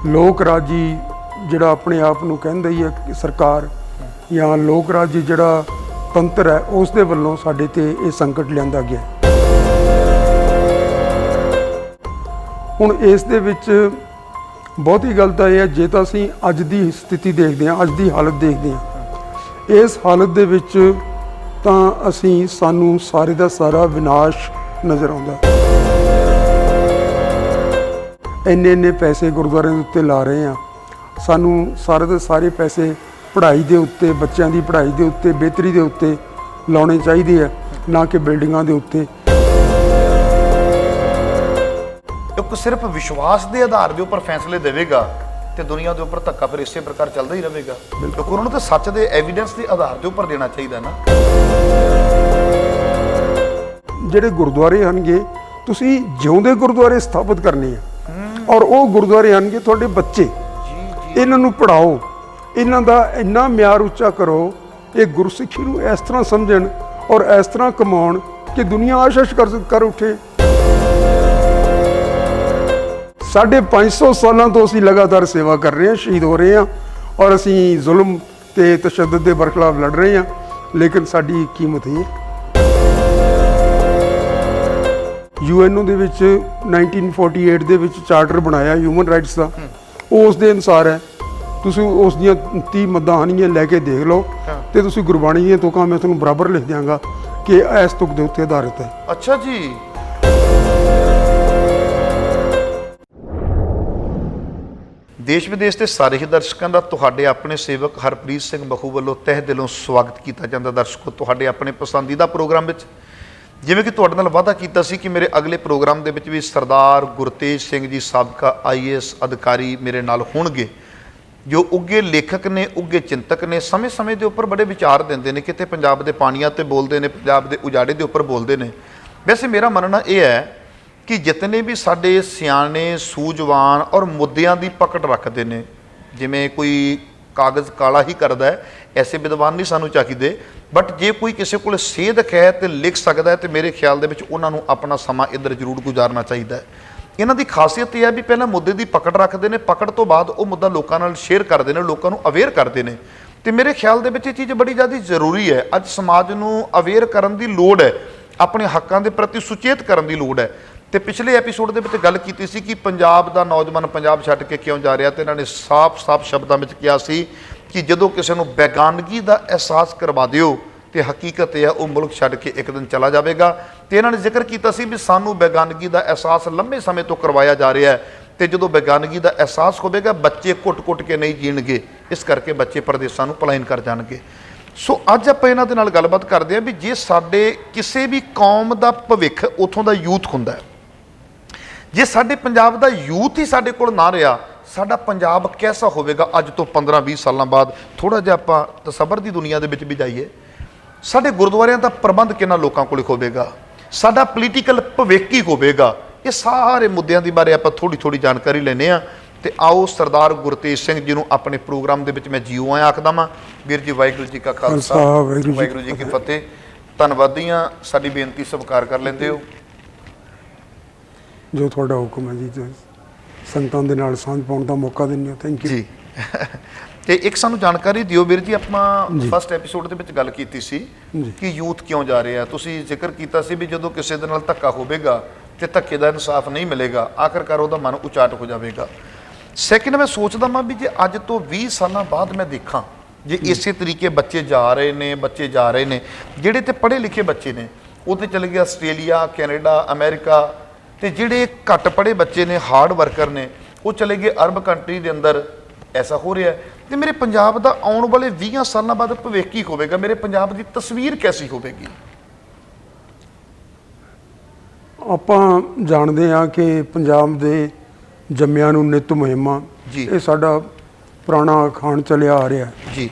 ਲੋਕ ਰਾਜੀ ਜਿਹੜਾ ਆਪਣੇ ਆਪ ਨੂੰ ਕਹਿੰਦਾ ਹੀ ਹੈ ਕਿ ਸਰਕਾਰ ਜਾਂ ਲੋਕ ਰਾਜੀ ਜਿਹੜਾ ਤੰਤਰ ਹੈ ਉਸ ਦੇ ਵੱਲੋਂ ਸਾਡੇ ਤੇ ਇਹ ਸੰਕਟ ਲਿਆਂਦਾ ਗਿਆ। ਹੁਣ ਇਸ ਦੇ ਵਿੱਚ ਬਹੁਤੀ ਗੱਲ ਤਾਂ ਇਹ ਹੈ, ਜੇ ਤਾਂ ਅਸੀਂ ਅੱਜ ਦੀ ਸਥਿਤੀ ਦੇਖਦੇ ਹਾਂ, ਅੱਜ ਦੀ ਹਾਲਤ ਦੇਖਦੇ ਹਾਂ, ਇਸ ਹਾਲਤ ਦੇ ਵਿੱਚ ਤਾਂ ਸਾਨੂੰ ਸਾਰੇ ਦਾ ਸਾਰਾ ਵਿਨਾਸ਼ ਨਜ਼ਰ ਆਉਂਦਾ। ਇੰਨੇ ਪੈਸੇ ਗੁਰਦੁਆਰਿਆਂ ਦੇ ਉੱਤੇ ਲਾ ਰਹੇ ਹਾਂ, ਸਾਨੂੰ ਸਾਰੇ ਦੇ ਸਾਰੇ ਪੈਸੇ ਪੜ੍ਹਾਈ ਦੇ ਉੱਤੇ, ਬੱਚਿਆਂ ਦੀ ਪੜ੍ਹਾਈ ਦੇ ਉੱਤੇ, ਬਿਹਤਰੀ ਦੇ ਉੱਤੇ ਲਾਉਣੇ ਚਾਹੀਦੇ ਆ, ਨਾ ਕਿ ਬਿਲਡਿੰਗਾਂ ਦੇ ਉੱਤੇ। ਇੱਕ ਸਿਰਫ ਵਿਸ਼ਵਾਸ ਦੇ ਆਧਾਰ ਦੇ ਉੱਪਰ ਫੈਸਲੇ ਦੇਵੇਗਾ ਤੇ ਦੁਨੀਆ ਦੇ ਉੱਪਰ ਧੱਕਾ ਫਿਰ ਇਸੇ ਪ੍ਰਕਾਰ ਚੱਲਦਾ ਹੀ ਰਹੇਗਾ, ਕਿਉਂਕਿ ਉਹਨਾਂ ਨੂੰ ਤਾਂ ਸੱਚ ਦੇ ਐਵੀਡੈਂਸ ਦੇ ਆਧਾਰ ਦੇ ਉੱਪਰ ਦੇਣਾ ਚਾਹੀਦਾ ਨਾ। ਜਿਹੜੇ ਗੁਰਦੁਆਰੇ ਹਨਗੇ, ਤੁਸੀਂ ਜਿਉਂਦੇ ਗੁਰਦੁਆਰੇ ਸਥਾਪਿਤ ਕਰਨੇ ਆ, ਔਰ ਉਹ ਗੁਰਦੁਆਰੇ ਹਨਗੇ ਤੁਹਾਡੇ ਬੱਚੇ, ਇਹਨਾਂ ਨੂੰ ਪੜ੍ਹਾਓ, ਇਹਨਾਂ ਦਾ ਇੰਨਾ ਮਿਆਰ ਉੱਚਾ ਕਰੋ, ਇਹ ਗੁਰਸਿੱਖੀ ਨੂੰ ਇਸ ਤਰ੍ਹਾਂ ਸਮਝਣ ਔਰ ਇਸ ਤਰ੍ਹਾਂ ਕਮਾਉਣ ਕਿ ਦੁਨੀਆ ਆਸ਼ੀਸ਼ ਕਰ ਉੱਠੇ। 550 ਸਾਲਾਂ ਤੋਂ ਅਸੀਂ ਲਗਾਤਾਰ ਸੇਵਾ ਕਰ ਰਹੇ ਹਾਂ, ਸ਼ਹੀਦ ਹੋ ਰਹੇ ਹਾਂ, ਔਰ ਅਸੀਂ ਜ਼ੁਲਮ ਤੇ ਤਸ਼ੱਦਦ ਦੇ ਬਰਖਲਾਫ ਲੜ ਰਹੇ ਹਾਂ, ਲੇਕਿਨ ਸਾਡੀ ਕੀਮਤ ਹੈ। UN ਦੇ ਵਿੱਚ 1948 ਦੇ ਵਿੱਚ ਚਾਰਟਰ ਬਣਾਇਆ ਹਿਊਮਨ ਰਾਈਟਸ ਦਾ, ਉਸ ਦੇ ਅਨੁਸਾਰ ਹੈ। ਤੁਸੀਂ ਉਸ ਦੀਆਂ 30 ਮੱਦਾਂ ਹਨੀਆਂ ਲੈ ਕੇ ਦੇਖ ਲਓ ਤੇ ਤੁਸੀਂ ਗੁਰਬਾਣੀ ਦੀਆਂ ਤੁਕਾਂ ਮੈਂ ਤੁਹਾਨੂੰ ਬਰਾਬਰ ਲਿਖ ਦਿਆਂਗਾ ਕਿ ਇਸ ਤੁਕ ਦੇ ਉੱਤੇ ਆਧਾਰਿਤ ਹੈ। ਅੱਛਾ ਜੀ। ਦੇਸ਼ ਵਿਦੇਸ਼ ਦੇ ਸਾਰੇ ਹੀ ਦਰਸ਼ਕਾਂ ਦਾ ਤੁਹਾਡੇ ਆਪਣੇ ਸੇਵਕ ਹਰਪ੍ਰੀਤ ਸਿੰਘ ਮਖੂ ਵੱਲੋਂ ਤਹਿ ਦਿਲੋਂ ਸਵਾਗਤ ਕੀਤਾ ਜਾਂਦਾ। ਦਰਸ਼ਕੋ, ਤੁਹਾਡੇ ਆਪਣੇ ਪਸੰਦੀਦਾ ਪ੍ਰੋਗਰਾਮ ਵਿੱਚ, ਜਿਵੇਂ ਕਿ ਤੁਹਾਡੇ ਨਾਲ ਵਾਅਦਾ ਕੀਤਾ ਸੀ ਕਿ ਮੇਰੇ ਅਗਲੇ ਪ੍ਰੋਗਰਾਮ ਦੇ ਵਿੱਚ ਵੀ ਸਰਦਾਰ ਗੁਰਤੇਜ ਸਿੰਘ ਜੀ ਸਾਬਕਾ IAS ਅਧਿਕਾਰੀ ਮੇਰੇ ਨਾਲ ਹੋਣਗੇ, ਜੋ ਉੱਘੇ ਲੇਖਕ ਨੇ, ਉੱਘੇ ਚਿੰਤਕ ਨੇ, ਸਮੇਂ ਦੇ ਉੱਪਰ ਬੜੇ ਵਿਚਾਰ ਦਿੰਦੇ ਨੇ, ਕਿਤੇ ਪੰਜਾਬ ਦੇ ਪਾਣੀਆਂ 'ਤੇ ਬੋਲਦੇ ਨੇ, ਪੰਜਾਬ ਦੇ ਉਜਾੜੇ ਦੇ ਉੱਪਰ ਬੋਲਦੇ ਨੇ। ਵੈਸੇ ਮੇਰਾ ਮੰਨਣਾ ਇਹ ਹੈ ਕਿ ਜਿਤਨੇ ਵੀ ਸਾਡੇ ਸਿਆਣੇ, ਸੂਝਵਾਨ ਔਰ ਮੁੱਦਿਆਂ ਦੀ ਪਕੜ ਰੱਖਦੇ ਨੇ, ਜਿਵੇਂ ਕੋਈ ਕਾਗਜ਼ ਕਾਲਾ ਹੀ ਕਰਦਾ ਹੈ, ਐਸੇ ਵਿਦਵਾਨ ਨਹੀਂ ਸਾਨੂੰ ਚਾਹੀਦੇ, ਬਟ ਜੇ ਕੋਈ ਕਿਸੇ ਕੋਲ ਸੇਧਕ ਹੈ ਤੇ ਲਿਖ ਸਕਦਾ ਹੈ ਤੇ ਮੇਰੇ ਖਿਆਲ ਦੇ ਵਿੱਚ ਉਹਨਾਂ ਨੂੰ ਆਪਣਾ ਸਮਾਂ ਇੱਧਰ ਜ਼ਰੂਰ ਗੁਜ਼ਾਰਨਾ ਚਾਹੀਦਾ ਹੈ। ਇਹਨਾਂ ਦੀ ਖਾਸੀਅਤ ਇਹ ਹੈ ਵੀ ਪਹਿਲਾਂ ਮੁੱਦੇ ਦੀ ਪਕੜ ਰੱਖਦੇ ਨੇ, ਪਕੜ ਤੋਂ ਬਾਅਦ ਉਹ ਮੁੱਦਾ ਲੋਕਾਂ ਨਾਲ ਸ਼ੇਅਰ ਕਰਦੇ ਨੇ, ਲੋਕਾਂ ਨੂੰ ਅਵੇਅਰ ਕਰਦੇ ਨੇ, ਤੇ ਮੇਰੇ ਖਿਆਲ ਦੇ ਵਿੱਚ ਇਹ ਚੀਜ਼ ਬੜੀ ਜ਼ਿਆਦਾ ਜ਼ਰੂਰੀ ਹੈ। ਅੱਜ ਸਮਾਜ ਨੂੰ ਅਵੇਅਰ ਕਰਨ ਦੀ ਲੋੜ ਹੈ, ਆਪਣੇ ਹੱਕਾਂ ਦੇ ਪ੍ਰਤੀ ਸੁਚੇਤ ਕਰਨ ਦੀ ਲੋੜ ਹੈ। ਤੇ ਪਿਛਲੇ ਐਪੀਸੋਡ ਦੇ ਵਿੱਚ ਗੱਲ ਕੀਤੀ ਸੀ ਕਿ ਪੰਜਾਬ ਦਾ ਨੌਜਵਾਨ ਪੰਜਾਬ ਛੱਡ ਕੇ ਕਿਉਂ ਜਾ ਰਿਹਾ, ਤੇ ਇਹਨਾਂ ਨੇ ਸਾਫ਼ ਸ਼ਬਦਾਂ ਵਿੱਚ ਕਿਹਾ ਸੀ ਕਿ ਜਦੋਂ ਕਿਸੇ ਨੂੰ ਬੇਗਾਨਗੀ ਦਾ ਅਹਿਸਾਸ ਕਰਵਾ ਦਿਓ ਤੇ ਹਕੀਕਤ ਇਹ ਹੈ ਉਹ ਮੁਲਕ ਛੱਡ ਕੇ ਇੱਕ ਦਿਨ ਚਲਾ ਜਾਵੇਗਾ। ਤੇ ਇਹਨਾਂ ਨੇ ਜ਼ਿਕਰ ਕੀਤਾ ਸੀ ਵੀ ਸਾਨੂੰ ਬੇਗਾਨਗੀ ਦਾ ਅਹਿਸਾਸ ਲੰਬੇ ਸਮੇਂ ਤੋਂ ਕਰਵਾਇਆ ਜਾ ਰਿਹਾ ਹੈ, ਤੇ ਜਦੋਂ ਬੇਗਾਨਗੀ ਦਾ ਅਹਿਸਾਸ ਹੋਵੇਗਾ ਬੱਚੇ ਘੁੱਟ ਕੇ ਨਹੀਂ ਜੀਣਗੇ, ਇਸ ਕਰਕੇ ਬੱਚੇ ਪ੍ਰਦੇਸ਼ਾਂ ਨੂੰ ਪਲਾਇਨ ਕਰ ਜਾਣਗੇ। ਸੋ ਅੱਜ ਆਪਾਂ ਇਹਨਾਂ ਦੇ ਨਾਲ ਗੱਲਬਾਤ ਕਰਦੇ ਹਾਂ ਵੀ ਜੇ ਸਾਡੇ ਕਿਸੇ ਵੀ ਕੌਮ ਦਾ ਭਵਿੱਖ ਉੱਥੋਂ ਦਾ ਯੂਥ ਹੁੰਦਾ ਹੈ, ਜੇ ਸਾਡੇ ਪੰਜਾਬ ਦਾ ਯੂਥ ਹੀ ਸਾਡੇ ਕੋਲ ਨਾ ਰਿਹਾ, ਸਾਡਾ ਪੰਜਾਬ ਕੈਸਾ ਹੋਵੇਗਾ ਅੱਜ ਤੋਂ 15-20 ਸਾਲਾਂ ਬਾਅਦ। ਥੋੜ੍ਹਾ ਜਿਹਾ ਆਪਾਂ ਤਸੱਵਰ ਦੀ ਦੁਨੀਆ ਦੇ ਵਿੱਚ ਵੀ ਜਾਈਏ, ਸਾਡੇ ਗੁਰਦੁਆਰਿਆਂ ਦਾ ਪ੍ਰਬੰਧ ਕਿੰਨਾ ਲੋਕਾਂ ਕੋਲ ਹੋਵੇਗਾ, ਸਾਡਾ ਪੋਲੀਟੀਕਲ ਭਵਿੱਖ ਕੀ ਹੋਵੇਗਾ, ਇਹ ਸਾਰੇ ਮੁੱਦਿਆਂ ਦੀ ਬਾਰੇ ਆਪਾਂ ਥੋੜ੍ਹੀ ਜਾਣਕਾਰੀ ਲੈਂਦੇ ਹਾਂ। ਤੇ ਆਓ ਸਰਦਾਰ ਗੁਰਤੇਜ ਸਿੰਘ ਜੀ ਨੂੰ ਆਪਣੇ ਪ੍ਰੋਗਰਾਮ ਦੇ ਵਿੱਚ ਮੈਂ ਜੀਓ ਆਇਆ ਆਖਦਾ ਵਾਂ। ਵੀਰ ਜੀ, ਵਾਹਿਗੁਰੂ ਜੀ ਕਾ ਖਾਲਸਾ, ਵਾਹਿਗੁਰੂ ਜੀ ਕੀ ਫਤਿਹ। ਧੰਨਵਾਦੀ ਹਾਂ, ਸਾਡੀ ਬੇਨਤੀ ਸਵੀਕਾਰ ਕਰ ਲੈਂਦੇ ਹੋ। ਜੋ ਤੁਹਾਡਾ ਹੁਕਮ ਹੈ ਜੀ, ਸੰਗਤਾਂ ਦੇ ਨਾਲ ਸਾਂਝ ਪਾਉਣ ਦਾ ਮੌਕਾ ਦਿੰਦੇ ਹੋ, ਥੈਂਕ ਯੂ ਜੀ। ਤੇ ਇੱਕ ਸਾਨੂੰ ਜਾਣਕਾਰੀ ਦਿਓ ਵੀਰ ਜੀ, ਆਪਾਂ ਫਸਟ ਐਪੀਸੋਡ ਦੇ ਵਿੱਚ ਗੱਲ ਕੀਤੀ ਸੀ ਕਿ ਯੂਥ ਕਿਉਂ ਜਾ ਰਿਹਾ। ਤੁਸੀਂ ਜ਼ਿਕਰ ਕੀਤਾ ਸੀ ਵੀ ਜਦੋਂ ਕਿਸੇ ਦੇ ਨਾਲ ਧੱਕਾ ਹੋਵੇਗਾ ਤੇ ਧੱਕੇ ਦਾ ਇਨਸਾਫ ਨਹੀਂ ਮਿਲੇਗਾ, ਆਖਰਕਾਰ ਉਹਦਾ ਮਨ ਉਚਾਟ ਹੋ ਜਾਵੇਗਾ। ਸੈਕਿੰਡ, ਮੈਂ ਸੋਚਦਾ ਮੈਂ ਵੀ ਜੇ ਅੱਜ ਤੋਂ 20 ਸਾਲਾਂ ਬਾਅਦ ਮੈਂ ਦੇਖਾਂ ਜੇ ਇਸੇ ਤਰੀਕੇ ਬੱਚੇ ਜਾ ਰਹੇ ਨੇ, ਜਿਹੜੇ ਤੇ ਪੜ੍ਹੇ ਲਿਖੇ ਬੱਚੇ ਨੇ ਉਹ ਤੇ ਚਲੇ ਗਏ ਆਸਟ੍ਰੇਲੀਆ, ਕੈਨੇਡਾ, ਅਮਰੀਕਾ, ਤੇ ਜਿਹੜੇ ਘੱਟ ਪੜ੍ਹੇ ਬੱਚੇ ਨੇ, ਹਾਰਡ ਵਰਕਰ ਨੇ, ਉਹ ਚਲੇ ਗਏ ਅਰਬ ਕੰਟਰੀ ਦੇ ਅੰਦਰ। ਐਸਾ ਹੋ ਰਿਹਾ ਤੇ ਮੇਰੇ ਪੰਜਾਬ ਦਾ ਆਉਣ ਵਾਲੇ 20 ਸਾਲਾਂ ਬਾਅਦ ਭਵਿੱਖ ਕੀ ਹੋਵੇਗਾ, ਮੇਰੇ ਪੰਜਾਬ ਦੀ ਤਸਵੀਰ ਕੈਸੀ ਹੋਵੇਗੀ? ਆਪਾਂ ਜਾਣਦੇ ਹਾਂ ਕਿ ਪੰਜਾਬ ਦੇ ਜੰਮਿਆਂ ਨੂੰ ਨਿੱਤ ਮੁਹਿੰਮਾਂ, ਇਹ ਸਾਡਾ ਪੁਰਾਣਾ ਅਖਾਣ ਚੱਲਿਆ ਆ ਰਿਹਾ ਜੀ।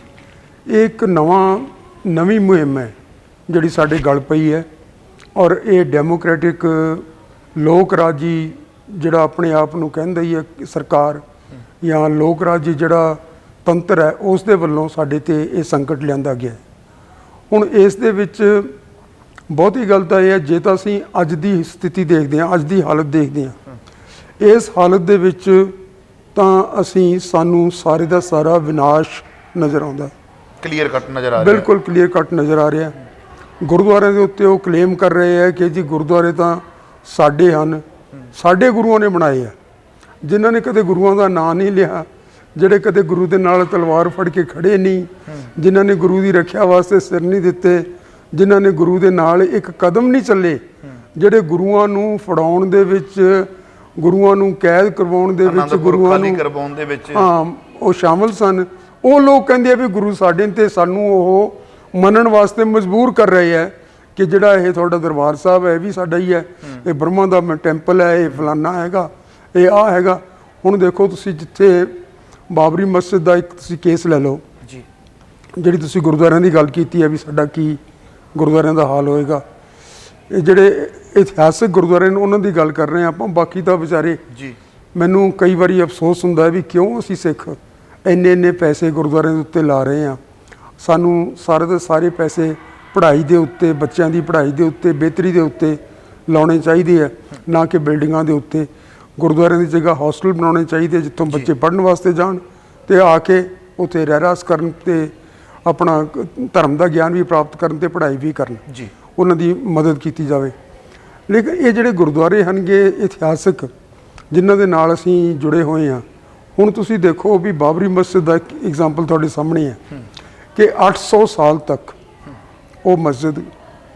ਇਹ ਇੱਕ ਨਵੀਂ ਮੁਹਿੰਮ ਹੈ ਜਿਹੜੀ ਸਾਡੇ ਗਲ ਪਈ ਹੈ, ਔਰ ਇਹ ਡੈਮੋਕ੍ਰੈਟਿਕ ਲੋਕ ਰਾਜੀ ਜਿਹੜਾ ਆਪਣੇ ਆਪ ਨੂੰ ਕਹਿੰਦਾ ਹੀ ਹੈ ਸਰਕਾਰ ਜਾਂ ਲੋਕ ਰਾਜੀ ਜਿਹੜਾ ਤੰਤਰ ਹੈ ਉਸ ਦੇ ਵੱਲੋਂ ਸਾਡੇ ਤੇ ਇਹ ਸੰਕਟ ਲਿਆਂਦਾ ਗਿਆ। ਹੁਣ ਇਸ ਦੇ ਵਿੱਚ ਬਹੁਤੀ ਗੱਲ ਤਾਂ ਇਹ ਹੈ, ਜੇ ਤਾਂ ਅਸੀਂ ਅੱਜ ਦੀ ਸਥਿਤੀ ਦੇਖਦੇ ਹਾਂ, ਅੱਜ ਦੀ ਹਾਲਤ ਦੇਖਦੇ ਹਾਂ, ਇਸ ਹਾਲਤ ਦੇ ਵਿੱਚ ਤਾਂ ਸਾਨੂੰ ਸਾਰੇ ਦਾ ਸਾਰਾ ਵਿਨਾਸ਼ ਨਜ਼ਰ ਆਉਂਦਾ, ਕਲੀਅਰ ਕੱਟ ਨਜ਼ਰ ਆ ਰਿਹਾ। ਬਿਲਕੁਲ ਕਲੀਅਰ ਕੱਟ ਨਜ਼ਰ ਆ ਰਿਹਾ। ਗੁਰਦੁਆਰਿਆਂ ਦੇ ਉੱਤੇ ਉਹ ਕਲੇਮ ਕਰ ਰਹੇ ਹੈ ਕਿ ਜੀ ਗੁਰਦੁਆਰੇ ਤਾਂ ਸਾਡੇ ਹਨ, ਸਾਡੇ ਗੁਰੂਆਂ ਨੇ ਬਣਾਏ ਆ, ਜਿਨ੍ਹਾਂ ਨੇ ਕਦੇ ਗੁਰੂਆਂ ਦਾ ਨਾਂ ਨਹੀਂ ਲਿਆ, ਜਿਹੜੇ ਕਦੇ ਗੁਰੂ ਦੇ ਨਾਲ ਤਲਵਾਰ ਫੜ ਕੇ ਖੜੇ ਨਹੀਂ, ਜਿਨ੍ਹਾਂ ਨੇ ਗੁਰੂ ਦੀ ਰੱਖਿਆ ਵਾਸਤੇ ਸਿਰ ਨਹੀਂ ਦਿੱਤੇ, ਜਿਨ੍ਹਾਂ ਨੇ ਗੁਰੂ ਦੇ ਨਾਲ ਇੱਕ ਕਦਮ ਨਹੀਂ ਚੱਲੇ, ਜਿਹੜੇ ਗੁਰੂਆਂ ਨੂੰ ਫੜਾਉਣ ਦੇ ਵਿੱਚ, ਗੁਰੂਆਂ ਨੂੰ ਕੈਦ ਕਰਵਾਉਣ ਦੇ ਵਿੱਚ, ਗੁਰੂਆਂ ਨੂੰ ਕਰਵਾਉਣ ਦੇ ਵਿੱਚ ਉਹ ਸ਼ਾਮਲ ਸਨ। ਉਹ ਲੋਕ ਕਹਿੰਦੇ ਆ ਵੀ ਗੁਰੂ ਸਾਡੇ ਤੇ ਸਾਨੂੰ ਉਹ ਮੰਨਣ ਵਾਸਤੇ ਮਜਬੂਰ ਕਰ ਰਹੇ ਹੈ ਕਿ ਜਿਹੜਾ ਇਹ ਤੁਹਾਡਾ ਦਰਬਾਰ ਸਾਹਿਬ ਹੈ ਇਹ ਵੀ ਸਾਡਾ ਹੀ ਹੈ, ਇਹ ਬ੍ਰਹਮਾ ਦਾ ਟੈਂਪਲ ਹੈ, ਇਹ ਫਲਾਨਾ ਹੈਗਾ, ਇਹ ਆ ਹੈਗਾ। ਹੁਣ ਦੇਖੋ ਤੁਸੀਂ, ਜਿੱਥੇ ਬਾਬਰੀ ਮਸਜਿਦ ਦਾ ਇੱਕ ਤੁਸੀਂ ਕੇਸ ਲੈ ਲਓ ਜੀ, ਜਿਹੜੀ ਤੁਸੀਂ ਗੁਰਦੁਆਰਿਆਂ ਦੀ ਗੱਲ ਕੀਤੀ ਹੈ ਵੀ ਸਾਡਾ ਕੀ ਗੁਰਦੁਆਰਿਆਂ ਦਾ ਹਾਲ ਹੋਏਗਾ, ਇਹ ਜਿਹੜੇ ਇਤਿਹਾਸਕ ਗੁਰਦੁਆਰੇ ਨੇ ਉਹਨਾਂ ਦੀ ਗੱਲ ਕਰ ਰਹੇ ਹਾਂ ਆਪਾਂ। ਬਾਕੀ ਤਾਂ ਵਿਚਾਰੇ ਜੀ, ਮੈਨੂੰ ਕਈ ਵਾਰੀ ਅਫਸੋਸ ਹੁੰਦਾ ਵੀ ਕਿਉਂ ਅਸੀਂ ਸਿੱਖ ਇੰਨੇ ਪੈਸੇ ਗੁਰਦੁਆਰਿਆਂ ਦੇ ਉੱਤੇ ਲਾ ਰਹੇ ਹਾਂ। ਸਾਨੂੰ ਸਾਰੇ ਦੇ ਸਾਰੇ ਪੈਸੇ ਪੜ੍ਹਾਈ ਦੇ ਉੱਤੇ, ਬੱਚਿਆਂ ਦੀ ਪੜ੍ਹਾਈ ਦੇ ਉੱਤੇ, ਬਿਹਤਰੀ ਦੇ ਉੱਤੇ ਲਾਉਣੇ ਚਾਹੀਦੇ ਆ, ਨਾ ਕਿ ਬਿਲਡਿੰਗਾਂ ਦੇ ਉੱਤੇ। ਗੁਰਦੁਆਰਿਆਂ ਦੀ ਜਗ੍ਹਾ ਹੋਸਟਲ ਬਣਾਉਣੇ ਚਾਹੀਦੇ ਜਿੱਥੋਂ ਬੱਚੇ ਪੜ੍ਹਨ ਵਾਸਤੇ ਜਾਣ ਅਤੇ ਆ ਕੇ ਉੱਥੇ ਰਹਿ ਰਾਸ ਕਰਨ ਅਤੇ ਆਪਣਾ ਧਰਮ ਦਾ ਗਿਆਨ ਵੀ ਪ੍ਰਾਪਤ ਕਰਨ ਅਤੇ ਪੜ੍ਹਾਈ ਵੀ ਕਰਨ ਜੀ, ਉਹਨਾਂ ਦੀ ਮਦਦ ਕੀਤੀ ਜਾਵੇ। ਲੇਕਿਨ ਇਹ ਜਿਹੜੇ ਗੁਰਦੁਆਰੇ ਹਨਗੇ ਇਤਿਹਾਸਕ, ਜਿਨ੍ਹਾਂ ਦੇ ਨਾਲ ਅਸੀਂ ਜੁੜੇ ਹੋਏ ਹਾਂ, ਹੁਣ ਤੁਸੀਂ ਦੇਖੋ ਵੀ ਬਾਬਰੀ ਮਸਜਿਦ ਦਾ ਇੱਕ ਐਗਜ਼ਾਮਪਲ ਤੁਹਾਡੇ ਸਾਹਮਣੇ ਹੈ ਕਿ 800 ਸਾਲ ਤੱਕ ਉਹ ਮਸਜਿਦ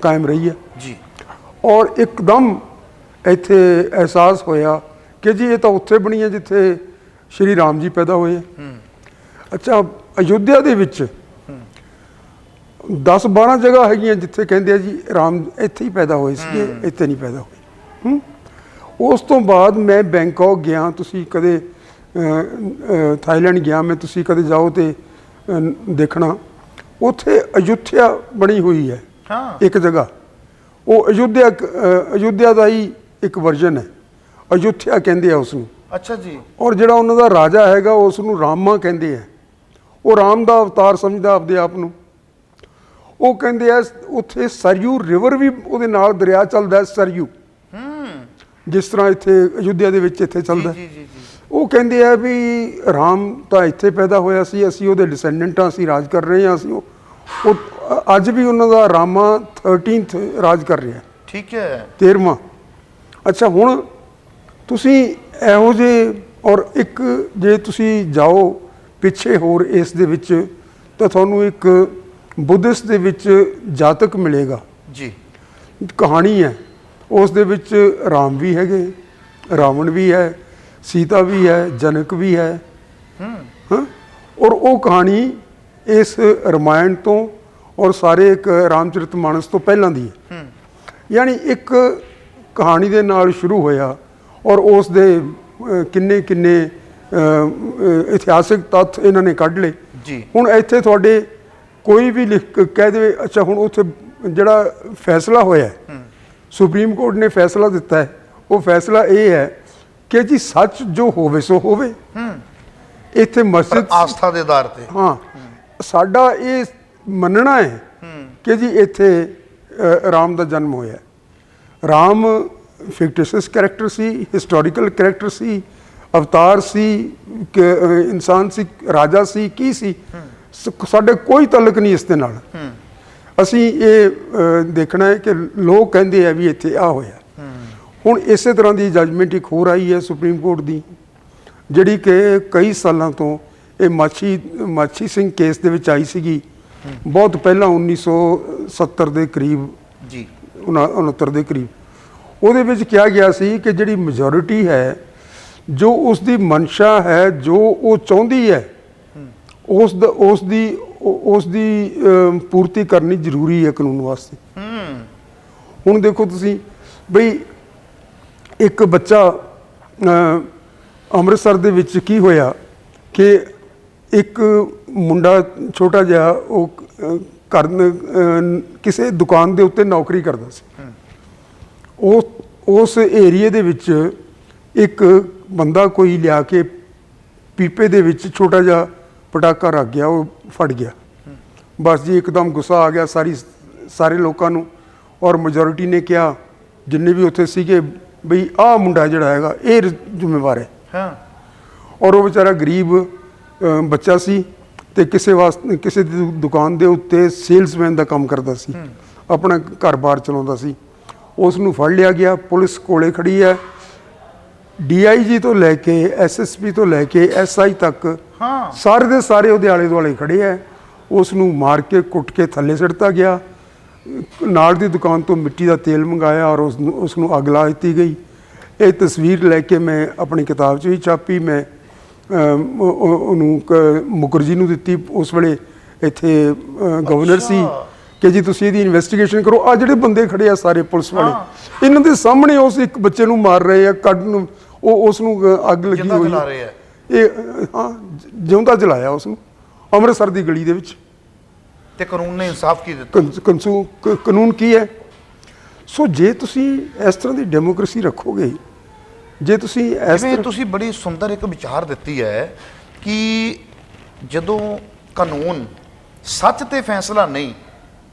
ਕਾਇਮ ਰਹੀ ਹੈ ਜੀ, ਔਰ ਇੱਕਦਮ ਇੱਥੇ ਅਹਿਸਾਸ ਹੋਇਆ ਕਿ ਜੀ ਇਹ ਤਾਂ ਉੱਥੇ ਬਣੀ ਹੈ ਜਿੱਥੇ ਸ਼੍ਰੀ ਰਾਮ ਜੀ ਪੈਦਾ ਹੋਏ। ਅੱਛਾ, ਅਯੁੱਧਿਆ ਦੇ ਵਿੱਚ 10-12 ਜਗ੍ਹਾ ਹੈਗੀਆਂ ਜਿੱਥੇ ਕਹਿੰਦੇ ਆ ਜੀ ਰਾਮ ਇੱਥੇ ਹੀ ਪੈਦਾ ਹੋਏ ਸੀਗੇ, ਇੱਥੇ ਨਹੀਂ ਪੈਦਾ ਹੋਏ। ਉਸ ਤੋਂ ਬਾਅਦ ਮੈਂ ਬੈਂਕਾਕ ਗਿਆ, ਤੁਸੀਂ ਕਦੇ ਥਾਈਲੈਂਡ ਗਿਆ ਮੈਂ, ਤੁਸੀਂ ਕਦੇ ਜਾਓ ਤੇ ਦੇਖਣਾ, ਉੱਥੇ ਅਯੁੱਧਿਆ ਬਣੀ ਹੋਈ ਹੈ ਇੱਕ ਜਗ੍ਹਾ। ਉਹ ਅਯੁੱਧਿਆ ਦਾ ਹੀ ਇੱਕ ਵਰਜਨ ਹੈ, ਅਯੁੱਧਿਆ ਕਹਿੰਦੇ ਆ ਉਸ ਨੂੰ। ਅੱਛਾ ਜੀ। ਔਰ ਜਿਹੜਾ ਉਹਨਾਂ ਦਾ ਰਾਜਾ ਹੈਗਾ ਉਸ ਨੂੰ ਰਾਮਾ ਕਹਿੰਦੇ ਆ, ਉਹ ਰਾਮ ਦਾ ਅਵਤਾਰ ਸਮਝਦਾ ਆਪਦੇ ਆਪ ਨੂੰ। ਉਹ ਕਹਿੰਦੇ ਆ ਉੱਥੇ ਸਰਯੂ ਰਿਵਰ ਵੀ ਉਹਦੇ ਨਾਲ ਦਰਿਆ ਚੱਲਦਾ, ਸਰਯੂ, ਜਿਸ ਤਰ੍ਹਾਂ ਇੱਥੇ ਅਯੁੱਧਿਆ ਦੇ ਵਿੱਚ ਇੱਥੇ ਚੱਲਦਾ। ਉਹ ਕਹਿੰਦੇ ਆ ਵੀ ਰਾਮ ਤਾਂ ਇੱਥੇ ਪੈਦਾ ਹੋਇਆ ਸੀ, ਅਸੀਂ ਉਹਦੇ ਡਿਸੈਂਡੈਂਟ ਹਾਂ, ਅਸੀਂ ਰਾਜ ਕਰ ਰਹੇ ਹਾਂ, ਅਸੀਂ ਉਹ ਅੱਜ ਵੀ ਉਹਨਾਂ ਦਾ ਰਾਮਾ 13th ਰਾਜ ਕਰ ਰਿਹਾ। ਠੀਕ ਹੈ, 13ਵਾਂ। ਅੱਛਾ, ਹੁਣ ਤੁਸੀਂ ਇਹੋ ਜਿਹੇ, ਔਰ ਇੱਕ ਜੇ ਤੁਸੀਂ ਜਾਓ ਪਿੱਛੇ ਹੋਰ ਇਸ ਦੇ ਵਿੱਚ ਤਾਂ ਤੁਹਾਨੂੰ ਇੱਕ ਬੁੱਧਿਸਟ ਦੇ ਵਿੱਚ ਜਾਤਕ ਮਿਲੇਗਾ ਜੀ, ਕਹਾਣੀ ਹੈ, ਉਸ ਦੇ ਵਿੱਚ ਰਾਮ ਵੀ ਹੈਗੇ, ਰਾਵਣ ਵੀ ਹੈ, ਸੀਤਾ ਵੀ ਹੈ, ਜਨਕ ਵੀ ਹੈ। ਹਾਂ, ਔਰ ਉਹ ਕਹਾਣੀ ਇਸ ਰਮਾਇਣ ਤੋਂ ਔਰ ਸਾਰੇ ਇੱਕ ਰਾਮਚਰਿਤ ਮਾਨਸ ਤੋਂ ਪਹਿਲਾਂ ਦੀ ਹੈ। ਯਾਨੀ ਇੱਕ ਕਹਾਣੀ ਦੇ ਨਾਲ ਸ਼ੁਰੂ ਹੋਇਆ ਔਰ ਉਸ ਦੇ ਕਿੰਨੇ ਇਤਿਹਾਸਿਕ ਤੱਥ ਇਹਨਾਂ ਨੇ ਕੱਢ ਲਏ ਜੀ। ਹੁਣ ਇੱਥੇ ਤੁਹਾਡੇ ਕੋਈ ਵੀ ਲਿਖ ਕਹਿ ਦੇਵੇ, ਅੱਛਾ ਹੁਣ ਉੱਥੇ ਜਿਹੜਾ ਫੈਸਲਾ ਹੋਇਆ, ਸੁਪਰੀਮ ਕੋਰਟ ਨੇ ਫੈਸਲਾ ਦਿੱਤਾ ਹੈ, ਉਹ ਫੈਸਲਾ ਇਹ ਹੈ ਕਿ ਜੀ ਸੱਚ ਜੋ ਹੋਵੇ ਸੋ ਹੋਵੇ। ਇੱਥੇ ਮਸਜਿਦ ਆਸਥਾ ਦੇ ਆਧਾਰ ਤੇ, ਹਾਂ, ਸਾਡਾ ਇਹ ਮੰਨਣਾ ਹੈ ਕਿ ਜੀ ਇੱਥੇ ਰਾਮ ਦਾ ਜਨਮ ਹੋਇਆ। ਰਾਮ ਫਿਕਟੀਸ਼ੀਅਸ ਕਰੈਕਟਰ ਸੀ, ਹਿਸਟੋਰੀਕਲ ਕਰੈਕਟਰ ਸੀ, ਅਵਤਾਰ ਸੀ, ਇਨਸਾਨ ਸੀ, ਰਾਜਾ ਸੀ, ਕੀ ਸੀ, ਸਾਡੇ ਕੋਈ ਤਾਲੁਕ ਨਹੀਂ ਇਸ ਦੇ ਨਾਲ। ਅਸੀਂ ਇਹ ਦੇਖਣਾ ਹੈ ਕਿ ਲੋਕ ਕਹਿੰਦੇ ਆ ਵੀ ਇੱਥੇ ਆ ਹੋਇਆ। ਹੁਣ ਇਸੇ ਤਰ੍ਹਾਂ ਦੀ ਜੱਜਮੈਂਟ ਇੱਕ ਹੋਰ ਆਈ ਹੈ ਸੁਪਰੀਮ ਕੋਰਟ ਦੀ, ਜਿਹੜੀ ਕਿ ਕਈ ਸਾਲਾਂ ਤੋਂ ਇਹ ਮਾਛੀ ਸਿੰਘ ਕੇਸ ਦੇ ਵਿੱਚ ਆਈ ਸੀਗੀ, ਬਹੁਤ ਪਹਿਲਾਂ 1970 ਦੇ ਕਰੀਬ ਜੀ, 69 ਦੇ ਕਰੀਬ। ਉਹਦੇ ਵਿੱਚ ਕਿਹਾ ਗਿਆ ਸੀ ਕਿ ਜਿਹੜੀ ਮੈਜੋਰਿਟੀ ਹੈ, ਜੋ ਉਸ ਦੀ ਮਨਸ਼ਾ ਹੈ, ਜੋ ਉਹ ਚਾਹੁੰਦੀ ਹੈ, ਉਸ ਦੀ ਪੂਰਤੀ ਕਰਨੀ ਜ਼ਰੂਰੀ ਹੈ ਕਾਨੂੰਨ ਵਾਸਤੇ। ਹੁਣ ਦੇਖੋ ਤੁਸੀਂ ਬਈ, ਇੱਕ ਬੱਚਾ ਅੰਮ੍ਰਿਤਸਰ ਦੇ ਵਿੱਚ ਕੀ ਹੋਇਆ ਕਿ ਇੱਕ ਮੁੰਡਾ ਛੋਟਾ ਜਿਹਾ, ਉਹ ਕਿਸੇ ਦੁਕਾਨ ਦੇ ਉੱਤੇ ਨੌਕਰੀ ਕਰਦਾ ਸੀ। ਉਸ ਏਰੀਏ ਦੇ ਵਿੱਚ ਇੱਕ ਬੰਦਾ ਕੋਈ ਲਿਆ ਕੇ ਪੀਪੇ ਦੇ ਵਿੱਚ ਛੋਟਾ ਜਿਹਾ ਪਟਾਕਾ ਰੱਖ ਗਿਆ, ਉਹ ਫਟ ਗਿਆ। ਬਸ ਜੀ ਇੱਕਦਮ ਗੁੱਸਾ ਆ ਗਿਆ ਸਾਰੇ ਲੋਕਾਂ ਨੂੰ, ਔਰ ਮੈਜੋਰਿਟੀ ਨੇ ਕਿਹਾ, ਜਿੰਨੇ ਵੀ ਉੱਥੇ ਸੀਗੇ, ਬਈ ਆਹ ਮੁੰਡਾ ਜਿਹੜਾ ਹੈਗਾ ਇਹ ਜ਼ਿੰਮੇਵਾਰ ਹੈ। ਔਰ ਉਹ ਵਿਚਾਰਾ ਗਰੀਬ ਬੱਚਾ ਸੀ ਤੇ ਕਿਸੇ ਦੀ ਦੁਕਾਨ ਦੇ ਉੱਤੇ ਸੇਲਸਮੈਨ ਦਾ ਕੰਮ ਕਰਦਾ ਸੀ, ਆਪਣਾ ਘਰ-ਬਾਰ ਚਲਾਉਂਦਾ ਸੀ। ਉਸ ਨੂੰ ਫੜ ਲਿਆ ਗਿਆ, ਪੁਲਿਸ ਕੋਲੇ ਖੜੀ ਹੈ। DIG ਤੋਂ ਲੈ ਕੇ SSP ਤੋਂ ਲੈ ਕੇ SI ਤੱਕ ਸਾਰੇ ਦੇ ਸਾਰੇ ਉਹਦੇ ਆਲੇ ਦੁਆਲੇ ਖੜੇ ਹੈ। ਉਸ ਨੂੰ ਮਾਰ ਕੇ ਕੁੱਟ ਕੇ ਥੱਲੇ ਸਿੱਟਤਾ ਗਿਆ। ਨਾਲ ਦੀ ਦੁਕਾਨ ਤੋਂ ਮਿੱਟੀ ਦਾ ਤੇਲ ਮੰਗਾਇਆ ਔਰ ਉਸ ਨੂੰ ਅੱਗ ਲਾ ਦਿੱਤੀ ਗਈ। ਇਹ ਤਸਵੀਰ ਲੈ ਕੇ ਮੈਂ ਆਪਣੀ ਕਿਤਾਬ 'ਚ ਵੀ ਛਾਪੀ। ਮੈਂ ਉਹਨੂੰ ਮੁਖਰਜੀ ਨੂੰ ਦਿੱਤੀ, ਉਸ ਵੇਲੇ ਇੱਥੇ ਗਵਰਨਰ ਸੀ, ਕਿ ਜੀ ਤੁਸੀਂ ਇਹਦੀ ਇਨਵੈਸਟੀਗੇਸ਼ਨ ਕਰੋ। ਆ ਜਿਹੜੇ ਬੰਦੇ ਖੜੇ ਆ ਸਾਰੇ ਪੁਲਿਸ ਵਾਲੇ, ਇਹਨਾਂ ਦੇ ਸਾਹਮਣੇ ਉਸ ਇੱਕ ਬੱਚੇ ਨੂੰ ਮਾਰ ਰਹੇ ਆ, ਉਸ ਨੂੰ ਅੱਗ ਲੱਗੀ ਹੋਈ ਹੈ। ਇਹ ਜਿਉਂਦਾ ਜਲਾਇਆ ਉਸ ਨੂੰ ਅੰਮ੍ਰਿਤਸਰ ਦੀ ਗਲੀ ਦੇ ਵਿੱਚ। ਤੇ ਕਾਨੂੰਨ ਨੇ ਇਨਸਾਫ ਕੀ ਦਿੱਤਾ? ਕਾਨੂੰਨ ਕੀ ਹੈ? ਸੋ ਜੇ ਤੁਸੀਂ ਇਸ ਤਰ੍ਹਾਂ ਦੀ ਡੈਮੋਕ੍ਰੇਸੀ ਰੱਖੋਗੇ, ਜੇ ਤੁਸੀਂ ਤੁਸੀਂ ਬੜੀ ਸੁੰਦਰ ਇੱਕ ਵਿਚਾਰ ਦਿੱਤੀ ਹੈ ਕਿ ਜਦੋਂ ਕਾਨੂੰਨ ਸੱਚ ਤੇ ਫੈਸਲਾ ਨਹੀਂ,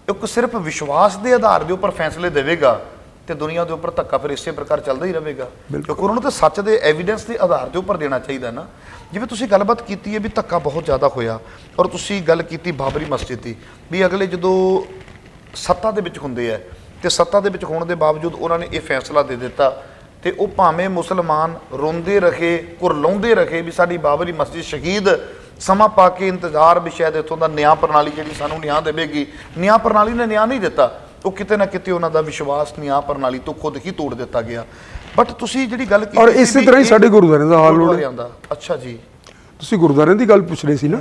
ਇੱਕ ਸਿਰਫ ਵਿਸ਼ਵਾਸ ਦੇ ਆਧਾਰ ਦੇ ਉੱਪਰ ਫੈਸਲੇ ਦੇਵੇਗਾ ਤੇ ਦੁਨੀਆ ਦੇ ਉੱਪਰ ਧੱਕਾ ਫਿਰ ਇਸੇ ਪ੍ਰਕਾਰ ਚੱਲਦਾ ਹੀ ਰਹੇਗਾ, ਕਿਉਂਕਿ ਉਹਨਾਂ ਨੂੰ ਤਾਂ ਸੱਚ ਦੇ ਐਵੀਡੈਂਸ ਦੇ ਆਧਾਰ ਦੇ ਉੱਪਰ ਦੇਣਾ ਚਾਹੀਦਾ ਨਾ। ਜਿਵੇਂ ਤੁਸੀਂ ਗੱਲਬਾਤ ਕੀਤੀ ਹੈ ਵੀ ਧੱਕਾ ਬਹੁਤ ਜ਼ਿਆਦਾ ਹੋਇਆ, ਔਰ ਤੁਸੀਂ ਗੱਲ ਕੀਤੀ ਬਾਬਰੀ ਮਸਜਿਦ ਦੀ, ਵੀ ਅਗਲੇ ਜਦੋਂ ਸੱਤਾ ਦੇ ਵਿੱਚ ਹੁੰਦੇ ਆ ਤੇ ਸੱਤਾ ਦੇ ਵਿੱਚ ਹੋਣ ਦੇ ਬਾਵਜੂਦ ਉਹਨਾਂ ਨੇ ਇਹ ਫੈਸਲਾ ਦੇ ਦਿੱਤਾ, ਤੇ ਉਹ ਭਾਵੇਂ ਮੁਸਲਮਾਨ ਰੋਂਦੇ ਰਹੇ, ਕੁਰਲਾਉਂਦੇ ਰਹੇ ਵੀ ਸਾਡੀ ਬਾਬਰੀ ਮਸਜਿਦ ਸ਼ਹੀਦ, ਸਮਾਂ ਪਾ ਕੇ ਇੰਤਜ਼ਾਰ ਵੀ ਸ਼ਾਇਦ ਇੱਥੋਂ ਦਾ ਨਿਆਂ ਪ੍ਰਣਾਲੀ ਜਿਹੜੀ ਸਾਨੂੰ ਨਿਆਂ ਦੇਵੇਗੀ। ਨਿਆਂ ਪ੍ਰਣਾਲੀ ਨੇ ਨਿਆਂ ਨਹੀਂ ਦਿੱਤਾ, ਉਹ ਕਿਤੇ ਨਾ ਕਿਤੇ ਉਹਨਾਂ ਦਾ ਵਿਸ਼ਵਾਸ ਨਿਆਂ ਪ੍ਰਣਾਲੀ ਤੋਂ ਖੁਦ ਹੀ ਤੋੜ ਦਿੱਤਾ ਗਿਆ। ਬਟ ਤੁਸੀਂ ਜਿਹੜੀ ਗੱਲ ਕੀਤੀ, ਔਰ ਇਸੇ ਤਰ੍ਹਾਂ ਹੀ ਸਾਡੇ ਗੁਰਦੁਆਰਿਆਂ ਦਾ ਹਾਲ ਹੋ ਰਿਹਾ। ਅੱਛਾ ਜੀ, ਤੁਸੀਂ ਗੁਰਦੁਆਰਿਆਂ ਦੀ ਗੱਲ ਪੁੱਛ ਰਹੇ ਸੀ ਨਾ,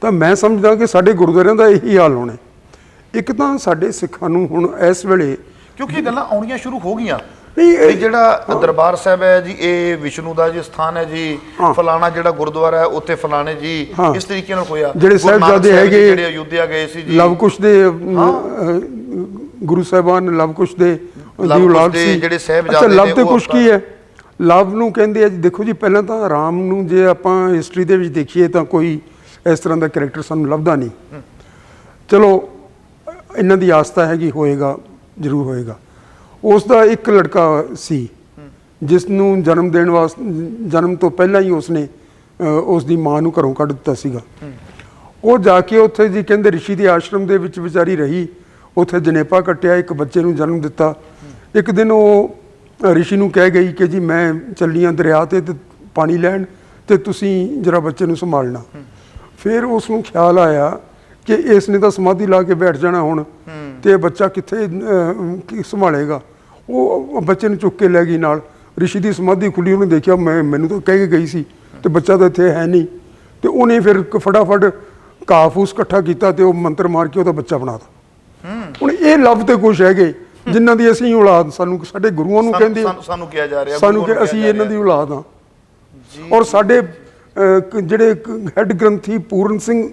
ਤਾਂ ਮੈਂ ਸਮਝਦਾ ਕਿ ਸਾਡੇ ਗੁਰਦੁਆਰਿਆਂ ਦਾ ਇਹੀ ਹਾਲ ਹੋਣਾ। ਇੱਕ ਤਾਂ ਸਾਡੇ ਸਿੱਖਾਂ ਨੂੰ ਹੁਣ ਇਸ ਵੇਲੇ, ਕਿਉਂਕਿ ਇਹ ਗੱਲਾਂ ਆਉਣੀਆਂ ਸ਼ੁਰੂ ਹੋ ਗਈਆਂ ਵੀ ਜਿਹੜਾ ਦਰਬਾਰ ਸਾਹਿਬ ਹੈ ਜੀ ਇਹ ਵਿਸ਼ਨੂੰ ਦਾ ਜੀ ਸਥਾਨ ਹੈ ਜੀ, ਫਲਾਣਾ ਜਿਹੜਾ ਗੁਰਦੁਆਰਾ ਹੈ ਉੱਥੇ ਫਲਾਣੇ ਜੀ, ਇਸ ਤਰੀਕੇ ਨਾਲ ਹੋਇਆ। ਜਿਹੜੇ ਸਾਹਿਬਜ਼ਾਦੇ ਹੈਗੇ ਜਿਹੜੇ ਅਯੁੱਧਿਆ ਗਏ ਸੀ ਜੀ, ਲਵ-ਕੁਸ਼ ਦੇ ਗੁਰੂ ਸਾਹਿਬਾਨ ਲਵ-ਕੁਸ਼ ਦੇ ਔਲਾਦ ਸੀ ਜਿਹੜੇ ਸਾਹਿਬਜ਼ਾਦੇ। ਅੱਛਾ, ਲਵ ਤੇ ਕੁਸ਼ ਕੀ ਹੈ? ਲਵ ਨੂੰ ਕਹਿੰਦੇ ਆ ਜੀ, ਦੇਖੋ ਜੀ ਪਹਿਲਾਂ ਤਾਂ ਰਾਮ ਨੂੰ ਜੇ ਆਪਾਂ ਹਿਸਟਰੀ ਦੇ ਵਿੱਚ ਦੇਖੀਏ ਤਾਂ ਕੋਈ ਇਸ ਤਰ੍ਹਾਂ ਦਾ ਕੈਰੈਕਟਰ ਸਾਨੂੰ ਲੱਭਦਾ ਨਹੀਂ। ਚਲੋ ਇਹਨਾਂ ਦੀ ਆਸਥਾ ਹੈਗੀ ਹੋਏਗਾ, ਜ਼ਰੂਰ ਹੋਏਗਾ। ਉਸ ਦਾ ਇੱਕ ਲੜਕਾ ਸੀ ਜਿਸ ਨੂੰ ਜਨਮ ਦੇਣ ਵਾਸਤੇ, ਜਨਮ ਤੋਂ ਪਹਿਲਾਂ ਹੀ ਉਸਨੇ ਉਸ ਦੀ ਮਾਂ ਨੂੰ ਘਰੋਂ ਕੱਢ ਦਿੱਤਾ ਸੀਗਾ। ਉਹ ਜਾ ਕੇ ਉੱਥੇ ਜੀ ਕਹਿੰਦੇ ਰਿਸ਼ੀ ਦੇ ਆਸ਼ਰਮ ਦੇ ਵਿੱਚ ਵਿਚਾਰੀ ਰਹੀ, ਉੱਥੇ ਜਨੇਪਾ ਕੱਟਿਆ, ਇੱਕ ਬੱਚੇ ਨੂੰ ਜਨਮ ਦਿੱਤਾ। ਇੱਕ ਦਿਨ ਉਹ ਰਿਸ਼ੀ ਨੂੰ ਕਹਿ ਗਈ ਕਿ ਜੀ ਮੈਂ ਚੱਲੀ ਹਾਂ ਦਰਿਆ ਤੇ ਪਾਣੀ ਲੈਣ, ਤੇ ਤੁਸੀਂ ਜਰਾ ਬੱਚੇ ਨੂੰ ਸੰਭਾਲਣਾ। ਫਿਰ ਉਸ ਨੂੰ ਖਿਆਲ ਆਇਆ ਕਿ ਇਸ ਨੇ ਤਾਂ ਸਮਾਧੀ ਲਾ ਕੇ ਬੈਠ ਜਾਣਾ ਹੁਣ, ਤੇ ਬੱਚਾ ਕਿੱਥੇ ਸੰਭਾਲੇਗਾ। ਉਹ ਬੱਚੇ ਨੂੰ ਚੁੱਕ ਕੇ ਲੈ ਗਈ ਨਾਲ। ਰਿਸ਼ੀ ਦੀ ਸਮਾਧੀ ਖੁੱਲੀ, ਉਹਨੇ ਦੇਖਿਆ ਮੈਨੂੰ ਤਾਂ ਕਹਿ ਕੇ ਗਈ ਸੀ ਤੇ ਬੱਚਾ ਤਾਂ ਇੱਥੇ ਹੈ ਨਹੀਂ, ਤੇ ਉਹਨੇ ਫਿਰ ਫਟਾਫਟ ਘਾਹ ਫੂਸ ਇਕੱਠਾ ਕੀਤਾ ਤੇ ਉਹ ਮੰਤਰ ਮਾਰ ਕੇ ਉਹਦਾ ਬੱਚਾ ਬਣਾ ਤਾ। ਹੁਣ ਇਹ ਲੱਭ ਤੇ ਕੁਛ ਹੈਗੇ ਜਿਨ੍ਹਾਂ ਦੀ ਅਸੀਂ ਔਲਾਦ, ਸਾਨੂੰ ਸਾਡੇ ਗੁਰੂਆਂ ਨੂੰ ਕਹਿੰਦੇ, ਸਾਨੂੰ ਕਿਹਾ ਜਾ ਰਿਹਾ, ਸਾਨੂੰ ਕਿ ਅਸੀਂ ਇਹਨਾਂ ਦੀ ਔਲਾਦ ਹਾਂ। ਔਰ ਸਾਡੇ ਜਿਹੜੇ ਹੈੱਡ ਗ੍ਰੰਥੀ ਪੂਰਨ ਸਿੰਘ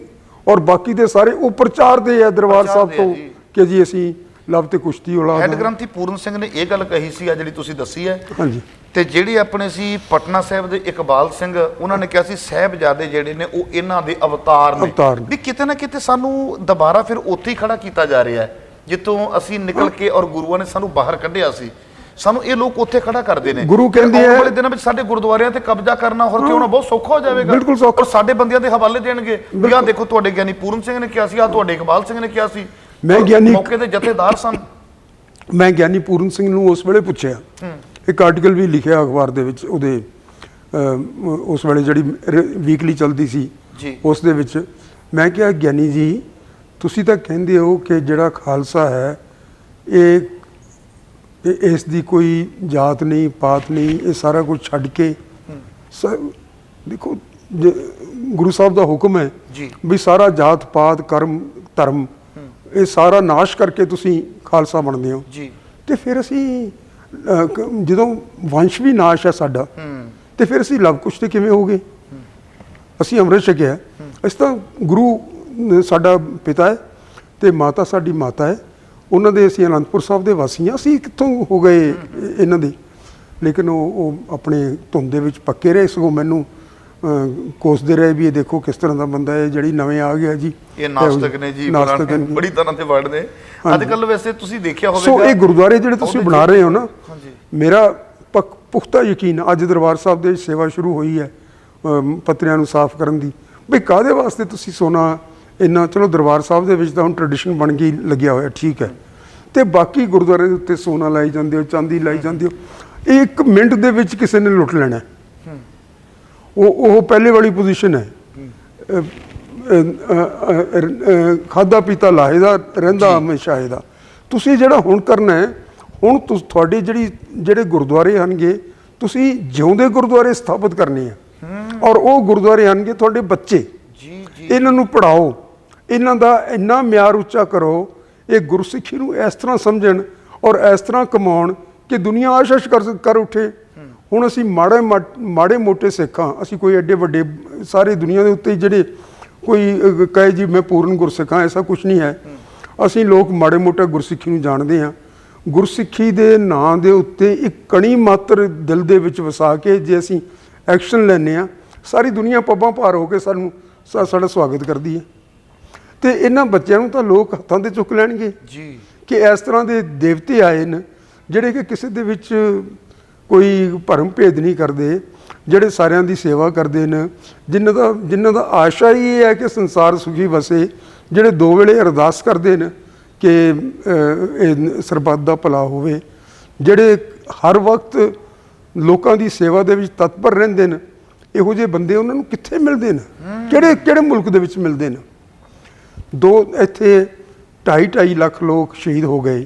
ਔਰ ਬਾਕੀ ਦੇ ਸਾਰੇ ਉਹ ਪ੍ਰਚਾਰਦੇ ਆ ਦਰਬਾਰ ਸਾਹਿਬ ਤੋਂ ਕਿ ਜੀ ਅਸੀਂ ਲਵ ਤੇ ਕੁਸ਼ ਦੀ ਔਲਾਦ। ਹੈੱਡ ਗ੍ਰੰਥੀ ਪੂਰਨ ਸਿੰਘ ਨੇ ਇਹ ਗੱਲ ਕਹੀ ਸੀ ਆ ਜਿਹੜੀ ਤੁਸੀਂ ਦੱਸੀ ਹੈ। ਹਾਂਜੀ। ਤੇ ਜਿਹੜੇ ਆਪਣੇ ਸੀ ਪਟਨਾ ਸਾਹਿਬ ਦੇ ਇਕਬਾਲ ਸਿੰਘ, ਉਹਨਾਂ ਨੇ ਕਿਹਾ ਸੀ ਸਾਹਿਬਜ਼ਾਦੇ ਜਿਹੜੇ ਨੇ ਉਹ ਇਹਨਾਂ ਦੇ ਅਵਤਾਰ ਨੇ। ਵੀ ਕਿਤੇ ਨਾ ਕਿਤੇ ਸਾਨੂੰ ਦੁਬਾਰਾ ਫਿਰ ਉੱਥੇ ਹੀ ਖੜਾ ਕੀਤਾ ਜਾ ਰਿਹਾ ਹੈ ਜਿੱਥੋਂ ਅਸੀਂ ਨਿਕਲ ਕੇ ਔਰ ਗੁਰੂਆਂ ਨੇ ਸਾਨੂੰ ਬਾਹਰ ਕੱਢਿਆ ਸੀ, ਸਾਨੂੰ ਇਹ ਲੋਕ ਉੱਥੇ ਖੜਾ ਕਰਦੇ ਨੇ। ਗੁਰੂ ਕਹਿੰਦੇ ਆ ਵਾਲੇ ਦਿਨਾਂ ਵਿੱਚ ਸਾਡੇ ਗੁਰਦੁਆਰਿਆਂ ਤੇ ਕਬਜ਼ਾ ਕਰਨਾ ਹੋਰ ਕਿਉਂ ਨਾ ਬਹੁਤ ਸੌਖਾ ਹੋ ਜਾਵੇਗਾ। ਬਿਲਕੁਲ ਸੌਖਾ। ਔਰ ਸਾਡੇ ਬੰਦਿਆਂ ਦੇ ਹਵਾਲੇ ਦੇਣਗੇ ਵੀ ਆਹ ਦੇਖੋ ਤੁਹਾਡੇ ਗਿਆਨੀ ਪੂਰਨ ਸਿੰਘ ਨੇ ਕਿਹਾ ਸੀ, ਆਹ ਤੁਹਾਡੇ ਇਕਬਾਲ ਸਿੰਘ ਨੇ ਕਿਹਾ ਸੀ। ਮੈਂ ਗਿਆਨੀ ਮੌਕੇ ਦੇ ਜਥੇਦਾਰ ਸਨ। ਮੈਂ ਗਿਆਨੀ ਪੂਰਨ ਸਿੰਘ ਨੂੰ ਉਸ ਵੇਲੇ ਪੁੱਛਿਆ, ਇੱਕ ਆਰਟੀਕਲ ਵੀ ਲਿਖਿਆ ਅਖਬਾਰ ਦੇ ਵਿੱਚ, ਉਹਦੇ ਉਸ ਵੇਲੇ ਜਿਹੜੀ ਵੀਕਲੀ ਚੱਲਦੀ ਸੀ ਉਸ ਦੇ ਵਿੱਚ। ਮੈਂ ਕਿਹਾ ਗਿਆਨੀ ਜੀ ਤੁਸੀਂ ਤਾਂ ਕਹਿੰਦੇ ਹੋ ਕਿ ਜਿਹੜਾ ਖਾਲਸਾ ਹੈ ਇਹ ਇਸ ਦੀ ਕੋਈ ਜਾਤ ਨਹੀਂ, ਪਾਤ ਨਹੀਂ, ਇਹ ਸਾਰਾ ਕੁਝ ਛੱਡ ਕੇ ਦੇਖੋ ਗੁਰੂ ਸਾਹਿਬ ਦਾ ਹੁਕਮ ਹੈ ਵੀ ਸਾਰਾ ਜਾਤ ਪਾਤ ਕਰਮ ਧਰਮ ਇਹ ਸਾਰਾ ਨਾਸ਼ ਕਰਕੇ ਤੁਸੀਂ ਖਾਲਸਾ ਬਣਦੇ ਹੋ। ਤੇ ਫਿਰ ਅਸੀਂ ਜਦੋਂ ਵੰਸ਼ ਵੀ ਨਾਸ਼ ਹੈ ਸਾਡਾ, ਤੇ ਫਿਰ ਅਸੀਂ ਲਵ ਕੁਸ਼ ਤੇ ਕਿਵੇਂ ਹੋ ਗਏ? ਅਸੀਂ ਅੰਮ੍ਰਿਤ ਛਕਿਆ, ਅਸੀਂ ਤਾਂ ਗੁਰੂ ਸਾਡਾ ਪਿਤਾ ਹੈ ਤੇ ਮਾਤਾ ਸਾਡੀ ਮਾਤਾ ਹੈ, ਉਹਨਾਂ ਦੇ ਅਸੀਂ ਅਨੰਦਪੁਰ ਸਾਹਿਬ ਦੇ ਵਾਸੀ ਹਾਂ, ਅਸੀਂ ਕਿੱਥੋਂ ਹੋ ਗਏ ਇਹਨਾਂ ਦੇ? ਲੇਕਿਨ ਉਹ ਆਪਣੇ ਧੁੰਦ ਦੇ ਵਿੱਚ ਪੱਕੇ ਰਹੇ, ਸਗੋਂ ਮੈਨੂੰ ਕੋਸਦੇ ਰਹੇ ਵੀ ਇਹ ਦੇਖੋ ਕਿਸ ਤਰ੍ਹਾਂ ਦਾ ਬੰਦਾ ਹੈ, ਜਿਹੜੀ ਨਵੇਂ ਆ ਗਿਆ ਜੀ, ਇਹ ਨਾਸਤਕ ਨੇ ਜੀ, ਬੜੀ ਤਰ੍ਹਾਂ ਦੇ ਵਰਡ ਨੇ ਅੱਜ ਕੱਲ। ਵੈਸੇ ਤੁਸੀਂ ਦੇਖਿਆ ਹੋਵੇਗਾ, ਸੋ ਇਹ ਗੁਰਦੁਆਰੇ ਜਿਹੜੇ ਤੁਸੀਂ ਬਣਾ ਰਹੇ ਹੋ ਨਾ, ਮੇਰਾ ਪੁਖਤਾ ਯਕੀਨ, ਅੱਜ ਦਰਬਾਰ ਸਾਹਿਬ ਦੇ ਸੇਵਾ ਸ਼ੁਰੂ ਹੋਈ ਹੈ, ਪੱਤਰਿਆਂ ਨੂੰ ਸਾਫ਼ ਕਰਨ ਦੀ, ਬਈ ਕਾਹਦੇ ਵਾਸਤੇ ਤੁਸੀਂ ਸੋਨਾ ਇੰਨਾ, ਚਲੋ ਦਰਬਾਰ ਸਾਹਿਬ ਦੇ ਵਿੱਚ ਤਾਂ ਹੁਣ ਟ੍ਰੈਡੀਸ਼ਨ ਬਣ ਗਈ, ਲੱਗਿਆ ਹੋਇਆ ਠੀਕ ਹੈ, ਤੇ ਬਾਕੀ ਗੁਰਦੁਆਰੇ ਦੇ ਉੱਤੇ ਸੋਨਾ ਲਾਈ ਜਾਂਦੇ ਹੋ, ਚਾਂਦੀ ਲਾਈ ਜਾਂਦੇ ਹੋ, ਇਹ 1 ਮਿੰਟ ਦੇ ਵਿੱਚ ਕਿਸੇ ਨੇ ਲੁੱਟ ਲੈਣਾ। ਉਹ ਪਹਿਲੇ ਵਾਲੀ ਪੋਜੀਸ਼ਨ ਹੈ, ਖਾਧਾ ਪੀਤਾ ਲਾਹੇ ਦਾ ਰਹਿੰਦਾ ਹਮੇਸ਼ਾ ਇਹਦਾ। ਤੁਸੀਂ ਜਿਹੜਾ ਹੁਣ ਕਰਨਾ ਹੈ, ਹੁਣ ਤੁਹਾਡੇ ਜਿਹੜੇ ਗੁਰਦੁਆਰੇ ਹਨਗੇ, ਤੁਸੀਂ ਜਿਉਂਦੇ ਗੁਰਦੁਆਰੇ ਸਥਾਪਿਤ ਕਰਨੇ ਆ, ਔਰ ਉਹ ਗੁਰਦੁਆਰੇ ਹਨਗੇ ਤੁਹਾਡੇ ਬੱਚੇ, ਇਹਨਾਂ ਨੂੰ ਪੜ੍ਹਾਓ, ਇਹਨਾਂ ਦਾ ਇੰਨਾ ਮਿਆਰ ਉੱਚਾ ਕਰੋ, ਇਹ ਗੁਰਸਿੱਖੀ ਨੂੰ ਇਸ ਤਰ੍ਹਾਂ ਸਮਝਣ ਔਰ ਇਸ ਤਰ੍ਹਾਂ ਕਮਾਉਣ ਕਿ ਦੁਨੀਆ ਆਸ਼ੀਸ਼ ਕਰ ਉੱਠੇ। ਹੁਣ ਅਸੀਂ ਮਾੜੇ ਮੋਟੇ ਸਿੱਖ ਹਾਂ, ਅਸੀਂ ਕੋਈ ਐਡੇ ਵੱਡੇ ਸਾਰੀ ਦੁਨੀਆ ਦੇ ਉੱਤੇ ਜਿਹੜੇ ਕੋਈ ਕਹੇ ਜੀ ਮੈਂ ਪੂਰਨ ਗੁਰਸਿੱਖ ਹਾਂ, ਐਸਾ ਕੁਛ ਨਹੀਂ ਹੈ। ਅਸੀਂ ਲੋਕ ਮਾੜੇ ਮੋਟੇ ਗੁਰਸਿੱਖੀ ਨੂੰ ਜਾਣਦੇ ਹਾਂ। ਗੁਰਸਿੱਖੀ ਦੇ ਨਾਂ ਦੇ ਉੱਤੇ ਇੱਕ ਕਣੀ ਮਾਤਰ ਦਿਲ ਦੇ ਵਿੱਚ ਵਸਾ ਕੇ ਜੇ ਅਸੀਂ ਐਕਸ਼ਨ ਲੈਂਦੇ ਹਾਂ, ਸਾਰੀ ਦੁਨੀਆ ਪੱਬਾਂ ਭਾਰ ਹੋ ਕੇ ਸਾਡਾ ਸਵਾਗਤ ਕਰਦੀ ਹੈ। ਤੇ ਇਹਨਾਂ ਬੱਚਿਆਂ ਨੂੰ ਤਾਂ ਲੋਕ ਹੱਥਾਂ 'ਤੇ ਚੁੱਕ ਲੈਣਗੇ ਕਿ ਇਸ ਤਰ੍ਹਾਂ ਦੇ ਦੇਵਤੇ ਆਏ ਨੇ ਜਿਹੜੇ ਕਿ ਕਿਸੇ ਦੇ ਵਿੱਚ ਕੋਈ ਭਰਮ ਭੇਦ ਨਹੀਂ ਕਰਦੇ, ਜਿਹੜੇ ਸਾਰਿਆਂ ਦੀ ਸੇਵਾ ਕਰਦੇ ਨੇ, ਜਿਨ੍ਹਾਂ ਦਾ ਆਸ਼ਾ ਹੀ ਇਹ ਹੈ ਕਿ ਸੰਸਾਰ ਸੁਖੀ ਵਸੇ, ਜਿਹੜੇ 2 ਵੇਲੇ ਅਰਦਾਸ ਕਰਦੇ ਨੇ ਕਿ ਇਹ ਸਰਬੱਤ ਦਾ ਭਲਾ ਹੋਵੇ, ਜਿਹੜੇ ਹਰ ਵਕਤ ਲੋਕਾਂ ਦੀ ਸੇਵਾ ਦੇ ਵਿੱਚ ਤਤਪਰ ਰਹਿੰਦੇ ਨੇ। ਇਹੋ ਜਿਹੇ ਬੰਦੇ ਉਹਨਾਂ ਨੂੰ ਕਿੱਥੇ ਮਿਲਦੇ ਨੇ? ਕਿਹੜੇ ਮੁਲਕ ਦੇ ਵਿੱਚ ਮਿਲਦੇ ਨੇ? ਇੱਥੇ 2.5 ਲੱਖ ਲੋਕ ਸ਼ਹੀਦ ਹੋ ਗਏ।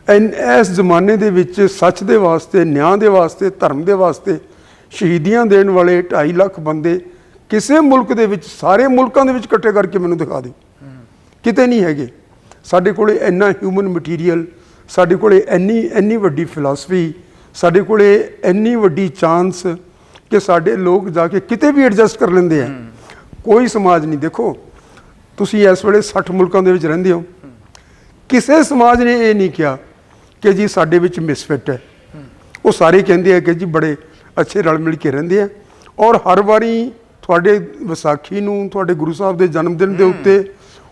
ਇਸ ਜ਼ਮਾਨੇ ਦੇ ਵਿੱਚ ਸੱਚ ਦੇ ਵਾਸਤੇ, ਨਿਆਂ ਦੇ ਵਾਸਤੇ, ਧਰਮ ਦੇ ਵਾਸਤੇ ਸ਼ਹੀਦੀਆਂ ਦੇਣ ਵਾਲੇ 2.5 ਲੱਖ ਬੰਦੇ ਕਿਸੇ ਮੁਲਕ ਦੇ ਵਿੱਚ, ਸਾਰੇ ਮੁਲਕਾਂ ਦੇ ਵਿੱਚ ਇਕੱਠੇ ਕਰਕੇ ਮੈਨੂੰ ਦਿਖਾ ਦਿਓ, ਕਿਤੇ ਨਹੀਂ ਹੈਗੇ। ਸਾਡੇ ਕੋਲ ਇੰਨਾ ਹਿਊਮਨ ਮਟੀਰੀਅਲ, ਸਾਡੇ ਕੋਲ ਇੰਨੀ ਵੱਡੀ ਫਿਲਾਸਫੀ, ਸਾਡੇ ਕੋਲ ਇੰਨੀ ਵੱਡੀ ਚਾਂਸ ਕਿ ਸਾਡੇ ਲੋਕ ਜਾ ਕੇ ਕਿਤੇ ਵੀ ਐਡਜਸਟ ਕਰ ਲੈਂਦੇ ਆ। ਕੋਈ ਸਮਾਜ ਨਹੀਂ, ਦੇਖੋ ਤੁਸੀਂ ਇਸ ਵੇਲੇ 60 ਮੁਲਕਾਂ ਦੇ ਵਿੱਚ ਰਹਿੰਦੇ ਹੋ, ਕਿਸੇ ਸਮਾਜ ਨੇ ਇਹ ਨਹੀਂ ਕਿਹਾ ਕਿ ਜੀ ਸਾਡੇ ਵਿੱਚ ਮਿਸਫਿਟ ਹੈ। ਉਹ ਸਾਰੇ ਕਹਿੰਦੇ ਆ ਕਿ ਜੀ ਬੜੇ ਅੱਛੇ ਰਲ ਮਿਲ ਕੇ ਰਹਿੰਦੇ ਆ, ਔਰ ਹਰ ਵਾਰੀ ਤੁਹਾਡੇ ਵਿਸਾਖੀ ਨੂੰ, ਤੁਹਾਡੇ ਗੁਰੂ ਸਾਹਿਬ ਦੇ ਜਨਮ ਦਿਨ ਦੇ ਉੱਤੇ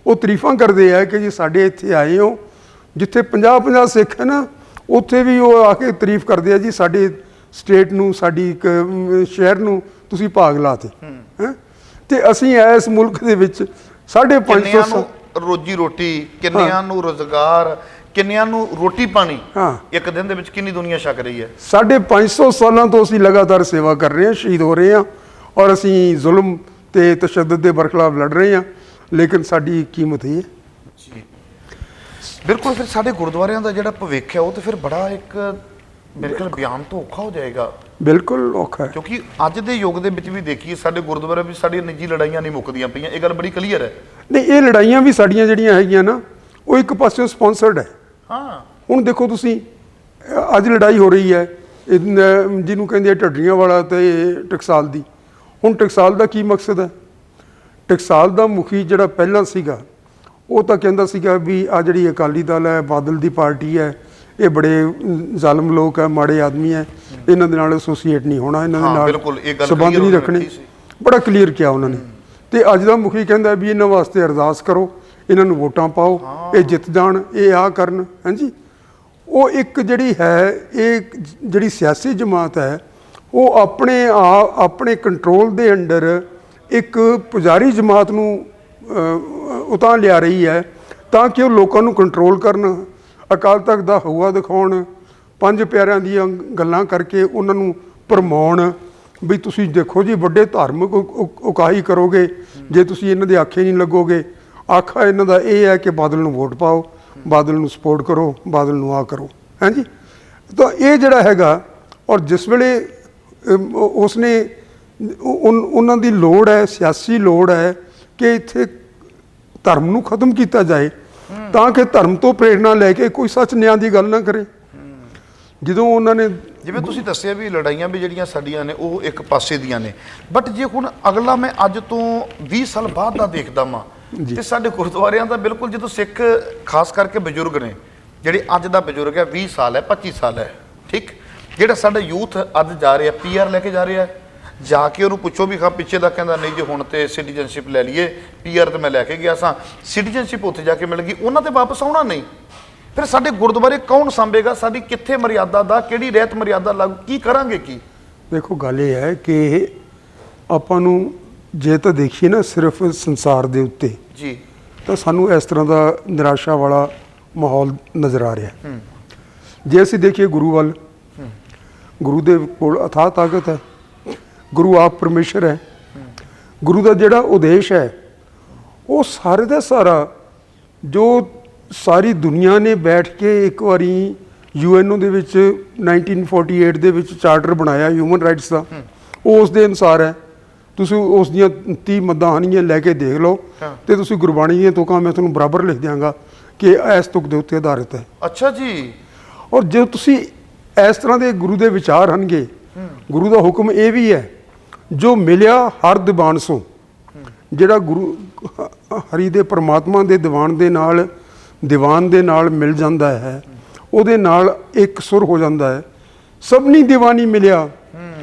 ਉਹ ਤਾਰੀਫਾਂ ਕਰਦੇ ਆ ਕਿ ਜੀ ਸਾਡੇ ਇੱਥੇ ਆਏ ਹੋ। ਜਿੱਥੇ 50 ਸਿੱਖ ਹੈ ਨਾ, ਉੱਥੇ ਵੀ ਉਹ ਆ ਕੇ ਤਾਰੀਫ ਕਰਦੇ ਆ ਜੀ ਸਾਡੇ ਸਟੇਟ ਨੂੰ, ਸਾਡੀ ਇੱਕ ਸ਼ਹਿਰ ਨੂੰ ਤੁਸੀਂ ਭਾਗ ਲਾਤੇ ਹੈਂ। ਤੇ ਅਸੀਂ ਇਸ ਮੁਲਕ ਦੇ ਵਿੱਚ 550 ਰੋਜੀ ਰੋਟੀ, ਕਿੰਨਿਆਂ ਨੂੰ ਰੋਜ਼ਗਾਰ, ਕਿੰਨਿਆਂ ਨੂੰ ਰੋਟੀ ਪਾਣੀ ਇੱਕ ਦਿਨ ਦੇ ਵਿੱਚ ਕਿੰਨੀ ਦੁਨੀਆ ਛਕ ਰਹੀ ਹੈ। 550 ਸਾਲਾਂ ਤੋਂ ਅਸੀਂ ਲਗਾਤਾਰ ਸੇਵਾ ਕਰ ਰਹੇ ਹਾਂ, ਸ਼ਹੀਦ ਹੋ ਰਹੇ ਹਾਂ, ਔਰ ਅਸੀਂ ਜ਼ੁਲਮ ਤੇ ਤਸ਼ੱਦਦ ਦੇ ਬਰਖਲਾਫ ਲੜ ਰਹੇ ਹਾਂ, ਲੇਕਿਨ ਸਾਡੀ ਕੀਮਤ ਇਹ ਹੈ ਜੀ। ਬਿਲਕੁਲ। ਫਿਰ ਸਾਡੇ ਗੁਰਦੁਆਰਿਆਂ ਦਾ ਜਿਹੜਾ ਭਵਿੱਖ ਹੈ ਉਹ ਤਾਂ ਫਿਰ ਬੜਾ ਇੱਕ ਮੇਰੇ ਖਿਆਲ ਬਿਆਨ ਤੋਂ ਔਖਾ ਹੋ ਜਾਏਗਾ। ਬਿਲਕੁਲ ਔਖਾ ਹੈ, ਕਿਉਂਕਿ ਅੱਜ ਦੇ ਯੁੱਗ ਦੇ ਵਿੱਚ ਵੀ ਦੇਖੀਏ ਸਾਡੇ ਗੁਰਦੁਆਰੇ ਵਿੱਚ ਸਾਡੀਆਂ ਨਿੱਜੀ ਲੜਾਈਆਂ ਨਹੀਂ ਮੁੱਕਦੀਆਂ ਪਈਆਂ, ਇਹ ਗੱਲ ਬੜੀ ਕਲੀਅਰ ਹੈ। ਨਹੀਂ, ਇਹ ਲੜਾਈਆਂ ਵੀ ਸਾਡੀਆਂ ਜਿਹੜੀਆਂ ਹੈਗੀਆਂ ਨਾ, ਉਹ ਇੱਕ ਪਾਸਿਓਂ ਸਪਾਂਸਰਡ ਹੈ। ਹੁਣ ਦੇਖੋ ਤੁਸੀਂ, ਅੱਜ ਲੜਾਈ ਹੋ ਰਹੀ ਹੈ ਜਿਹਨੂੰ ਕਹਿੰਦੇ ਆ ਢੱਡਰੀਆਂ ਵਾਲਾ ਤੇ ਟਕਸਾਲ ਦੀ। ਹੁਣ ਟਕਸਾਲ ਦਾ ਕੀ ਮਕਸਦ ਹੈ? ਟਕਸਾਲ ਦਾ ਮੁਖੀ ਜਿਹੜਾ ਪਹਿਲਾਂ ਸੀਗਾ, ਉਹ ਤਾਂ ਕਹਿੰਦਾ ਸੀਗਾ ਵੀ ਆ ਜਿਹੜੀ ਅਕਾਲੀ ਦਲ ਹੈ, ਬਾਦਲ ਦੀ ਪਾਰਟੀ ਹੈ, ਇਹ ਬੜੇ ਜ਼ਾਲਮ ਲੋਕ ਹੈ, ਮਾੜੇ ਆਦਮੀ ਹੈ, ਇਹਨਾਂ ਦੇ ਨਾਲ ਐਸੋਸੀਏਟ ਨਹੀਂ ਹੋਣਾ, ਇਹਨਾਂ ਦੇ ਨਾਲ ਸੰਬੰਧ ਨਹੀਂ ਰੱਖਣੇ। ਬੜਾ ਕਲੀਅਰ ਕਿਹਾ ਉਹਨਾਂ ਨੇ। ਤੇ ਅੱਜ ਦਾ ਮੁਖੀ ਕਹਿੰਦਾ ਵੀ ਇਹਨਾਂ ਵਾਸਤੇ ਅਰਦਾਸ ਕਰੋ, ਇਹਨਾਂ ਨੂੰ ਵੋਟਾਂ ਪਾਓ, ਇਹ ਜਿੱਤ ਜਾਣ, ਇਹ ਆ ਕਰਨ। ਹਾਂਜੀ, ਉਹ ਇੱਕ ਜਿਹੜੀ ਹੈ, ਇਹ ਜਿਹੜੀ ਸਿਆਸੀ ਜਮਾਤ ਹੈ, ਉਹ ਆਪਣੇ ਕੰਟਰੋਲ ਦੇ ਅੰਡਰ ਇੱਕ ਪੁਜਾਰੀ ਜਮਾਤ ਨੂੰ ਉਤਾਂ ਲਿਆ ਰਹੀ ਹੈ ਤਾਂ ਕਿ ਉਹ ਲੋਕਾਂ ਨੂੰ ਕੰਟਰੋਲ ਕਰਨ, ਅਕਾਲ ਤਖਤ ਦਾ ਹਊਆ ਦਿਖਾਉਣ, 5 ਪਿਆਰਿਆਂ ਦੀਆਂ ਗੱਲਾਂ ਕਰਕੇ ਉਹਨਾਂ ਨੂੰ ਭਰਮਾਉਣ ਵੀ ਤੁਸੀਂ ਦੇਖੋ ਜੀ ਵੱਡੇ ਧਾਰਮਿਕ ਉਕਾਈ ਕਰੋਗੇ ਜੇ ਤੁਸੀਂ ਇਹਨਾਂ ਦੇ ਆਖੇ ਨਹੀਂ ਲੱਗੋਗੇ। ਆਖਾ ਇਹਨਾਂ ਦਾ ਇਹ ਹੈ ਕਿ ਬਾਦਲ ਨੂੰ ਵੋਟ ਪਾਓ, ਬਾਦਲ ਨੂੰ ਸਪੋਰਟ ਕਰੋ, ਬਾਦਲ ਨੂੰ ਆ ਕਰੋ। ਹਾਂਜੀ, ਤਾਂ ਇਹ ਜਿਹੜਾ ਹੈਗਾ, ਔਰ ਜਿਸ ਵੇਲੇ ਉਸਨੇ ਉਹਨਾਂ ਦੀ ਲੋੜ ਹੈ, ਸਿਆਸੀ ਲੋੜ ਹੈ ਕਿ ਇੱਥੇ ਧਰਮ ਨੂੰ ਖਤਮ ਕੀਤਾ ਜਾਏ ਤਾਂ ਕਿ ਧਰਮ ਤੋਂ ਪ੍ਰੇਰਣਾ ਲੈ ਕੇ ਕੋਈ ਸੱਚ ਨਿਆਂ ਦੀ ਗੱਲ ਨਾ ਕਰੇ। ਜਦੋਂ ਉਹਨਾਂ ਨੇ, ਜਿਵੇਂ ਤੁਸੀਂ ਦੱਸਿਆ ਵੀ ਲੜਾਈਆਂ ਵੀ ਜਿਹੜੀਆਂ ਸਾਡੀਆਂ ਨੇ ਉਹ ਇੱਕ ਪਾਸੇ ਦੀਆਂ ਨੇ, ਬਟ ਜੇ ਹੁਣ ਅਗਲਾ ਮੈਂ ਅੱਜ ਤੋਂ 20 ਸਾਲ ਬਾਅਦ ਦਾ ਦੇਖਦਾ ਵਾਂ ਤੇ ਸਾਡੇ ਗੁਰਦੁਆਰਿਆਂ ਦਾ ਬਿਲਕੁਲ, ਜਦੋਂ ਸਿੱਖ ਖਾਸ ਕਰਕੇ ਬਜ਼ੁਰਗ ਨੇ, ਜਿਹੜੇ ਅੱਜ ਦਾ ਬਜ਼ੁਰਗ ਹੈ 20 ਸਾਲ ਹੈ 25 ਸਾਲ ਹੈ, ਠੀਕ, ਜਿਹੜਾ ਸਾਡਾ ਯੂਥ ਅੱਜ ਜਾ ਰਿਹਾ PR ਲੈ ਕੇ ਜਾ ਰਿਹਾ, ਜਾ ਕੇ ਉਹਨੂੰ ਪੁੱਛੋ ਵੀ ਹਾਂ ਪਿੱਛੇ ਦਾ ਕਹਿੰਦਾ ਨਹੀਂ ਜੀ ਹੁਣ ਤੇ ਸਿਟੀਜ਼ਨਸ਼ਿਪ ਲੈ ਲਈਏ, PR ਤੇ ਮੈਂ ਲੈ ਕੇ ਗਿਆ ਸਾਂ, ਸਿਟੀਜ਼ਨਸ਼ਿਪ ਉੱਥੇ ਜਾ ਕੇ ਮਿਲ ਗਈ, ਉਹਨਾਂ ਤੇ ਵਾਪਸ ਆਉਣਾ ਨਹੀਂ। ਫਿਰ ਸਾਡੇ ਗੁਰਦੁਆਰੇ ਕੌਣ ਸਾਂਭੇਗਾ? ਸਾਡੀ ਕਿੱਥੇ ਮਰਿਆਦਾ ਦਾ, ਕਿਹੜੀ ਰਹਿਤ ਮਰਿਆਦਾ ਲਾਗੂ, ਕੀ ਕਰਾਂਗੇ? ਕੀ ਦੇਖੋ, ਗੱਲ ਇਹ ਹੈ ਕਿ ਆਪਾਂ ਨੂੰ ਜੇ ਤਾਂ ਦੇਖੀਏ ਨਾ ਸਿਰਫ ਸੰਸਾਰ ਦੇ ਉੱਤੇ ਜੀ ਤਾਂ ਸਾਨੂੰ ਇਸ ਤਰ੍ਹਾਂ ਦਾ ਨਿਰਾਸ਼ਾ ਵਾਲਾ ਮਾਹੌਲ ਨਜ਼ਰ ਆ ਰਿਹਾ। ਜੇ ਅਸੀਂ ਦੇਖੀਏ ਗੁਰੂ ਵੱਲ, ਗੁਰੂ ਦੇ ਕੋਲ ਅਥਾਹ ਤਾਕਤ ਹੈ, ਗੁਰੂ ਆਪ ਪਰਮੇਸ਼ਰ ਹੈ। ਗੁਰੂ ਦਾ ਜਿਹੜਾ ਉਦੇਸ਼ ਹੈ ਉਹ ਸਾਰੇ ਦਾ ਸਾਰਾ ਜੋ ਸਾਰੀ ਦੁਨੀਆ ਨੇ ਬੈਠ ਕੇ ਇੱਕ ਵਾਰੀ UNO ਦੇ ਵਿੱਚ 1948 ਦੇ ਵਿੱਚ ਚਾਰਟਰ ਬਣਾਇਆ ਹਿਊਮਨ ਰਾਈਟਸ ਦਾ, ਉਹ ਉਸ ਦੇ ਅਨੁਸਾਰ ਹੈ। ਤੁਸੀਂ ਉਸ ਦੀਆਂ 30 ਮੱਦਾਂ ਹਨੀਆਂ ਲੈ ਕੇ ਦੇਖ ਲਓ ਤੇ ਤੁਸੀਂ ਗੁਰਬਾਣੀ ਦੀਆਂ ਤੁਕਾਂ ਮੈਂ ਤੁਹਾਨੂੰ ਬਰਾਬਰ ਲਿਖ ਦਿਆਂਗਾ ਕਿ ਇਸ ਤੁਕ ਦੇ ਉੱਤੇ ਆਧਾਰਿਤ ਹੈ। ਅੱਛਾ ਜੀ। ਔਰ ਜੇ ਤੁਸੀਂ ਇਸ ਤਰ੍ਹਾਂ ਦੇ ਗੁਰੂ ਦੇ ਵਿਚਾਰ ਹਨਗੇ, ਗੁਰੂ ਦਾ ਹੁਕਮ ਇਹ ਵੀ ਹੈ ਜੋ ਮਿਲਿਆ ਹਰ ਦੀਵਾਨ ਸੋ, ਜਿਹੜਾ ਗੁਰੂ ਹਰੀ ਦੇ ਪਰਮਾਤਮਾ ਦੇ ਦੀਵਾਨ ਦੇ ਨਾਲ ਮਿਲ ਜਾਂਦਾ ਹੈ, ਉਹਦੇ ਨਾਲ ਇੱਕ ਸੁਰ ਹੋ ਜਾਂਦਾ ਹੈ। ਸਭਨੀ ਦੀਵਾਨੀ ਮਿਲਿਆ,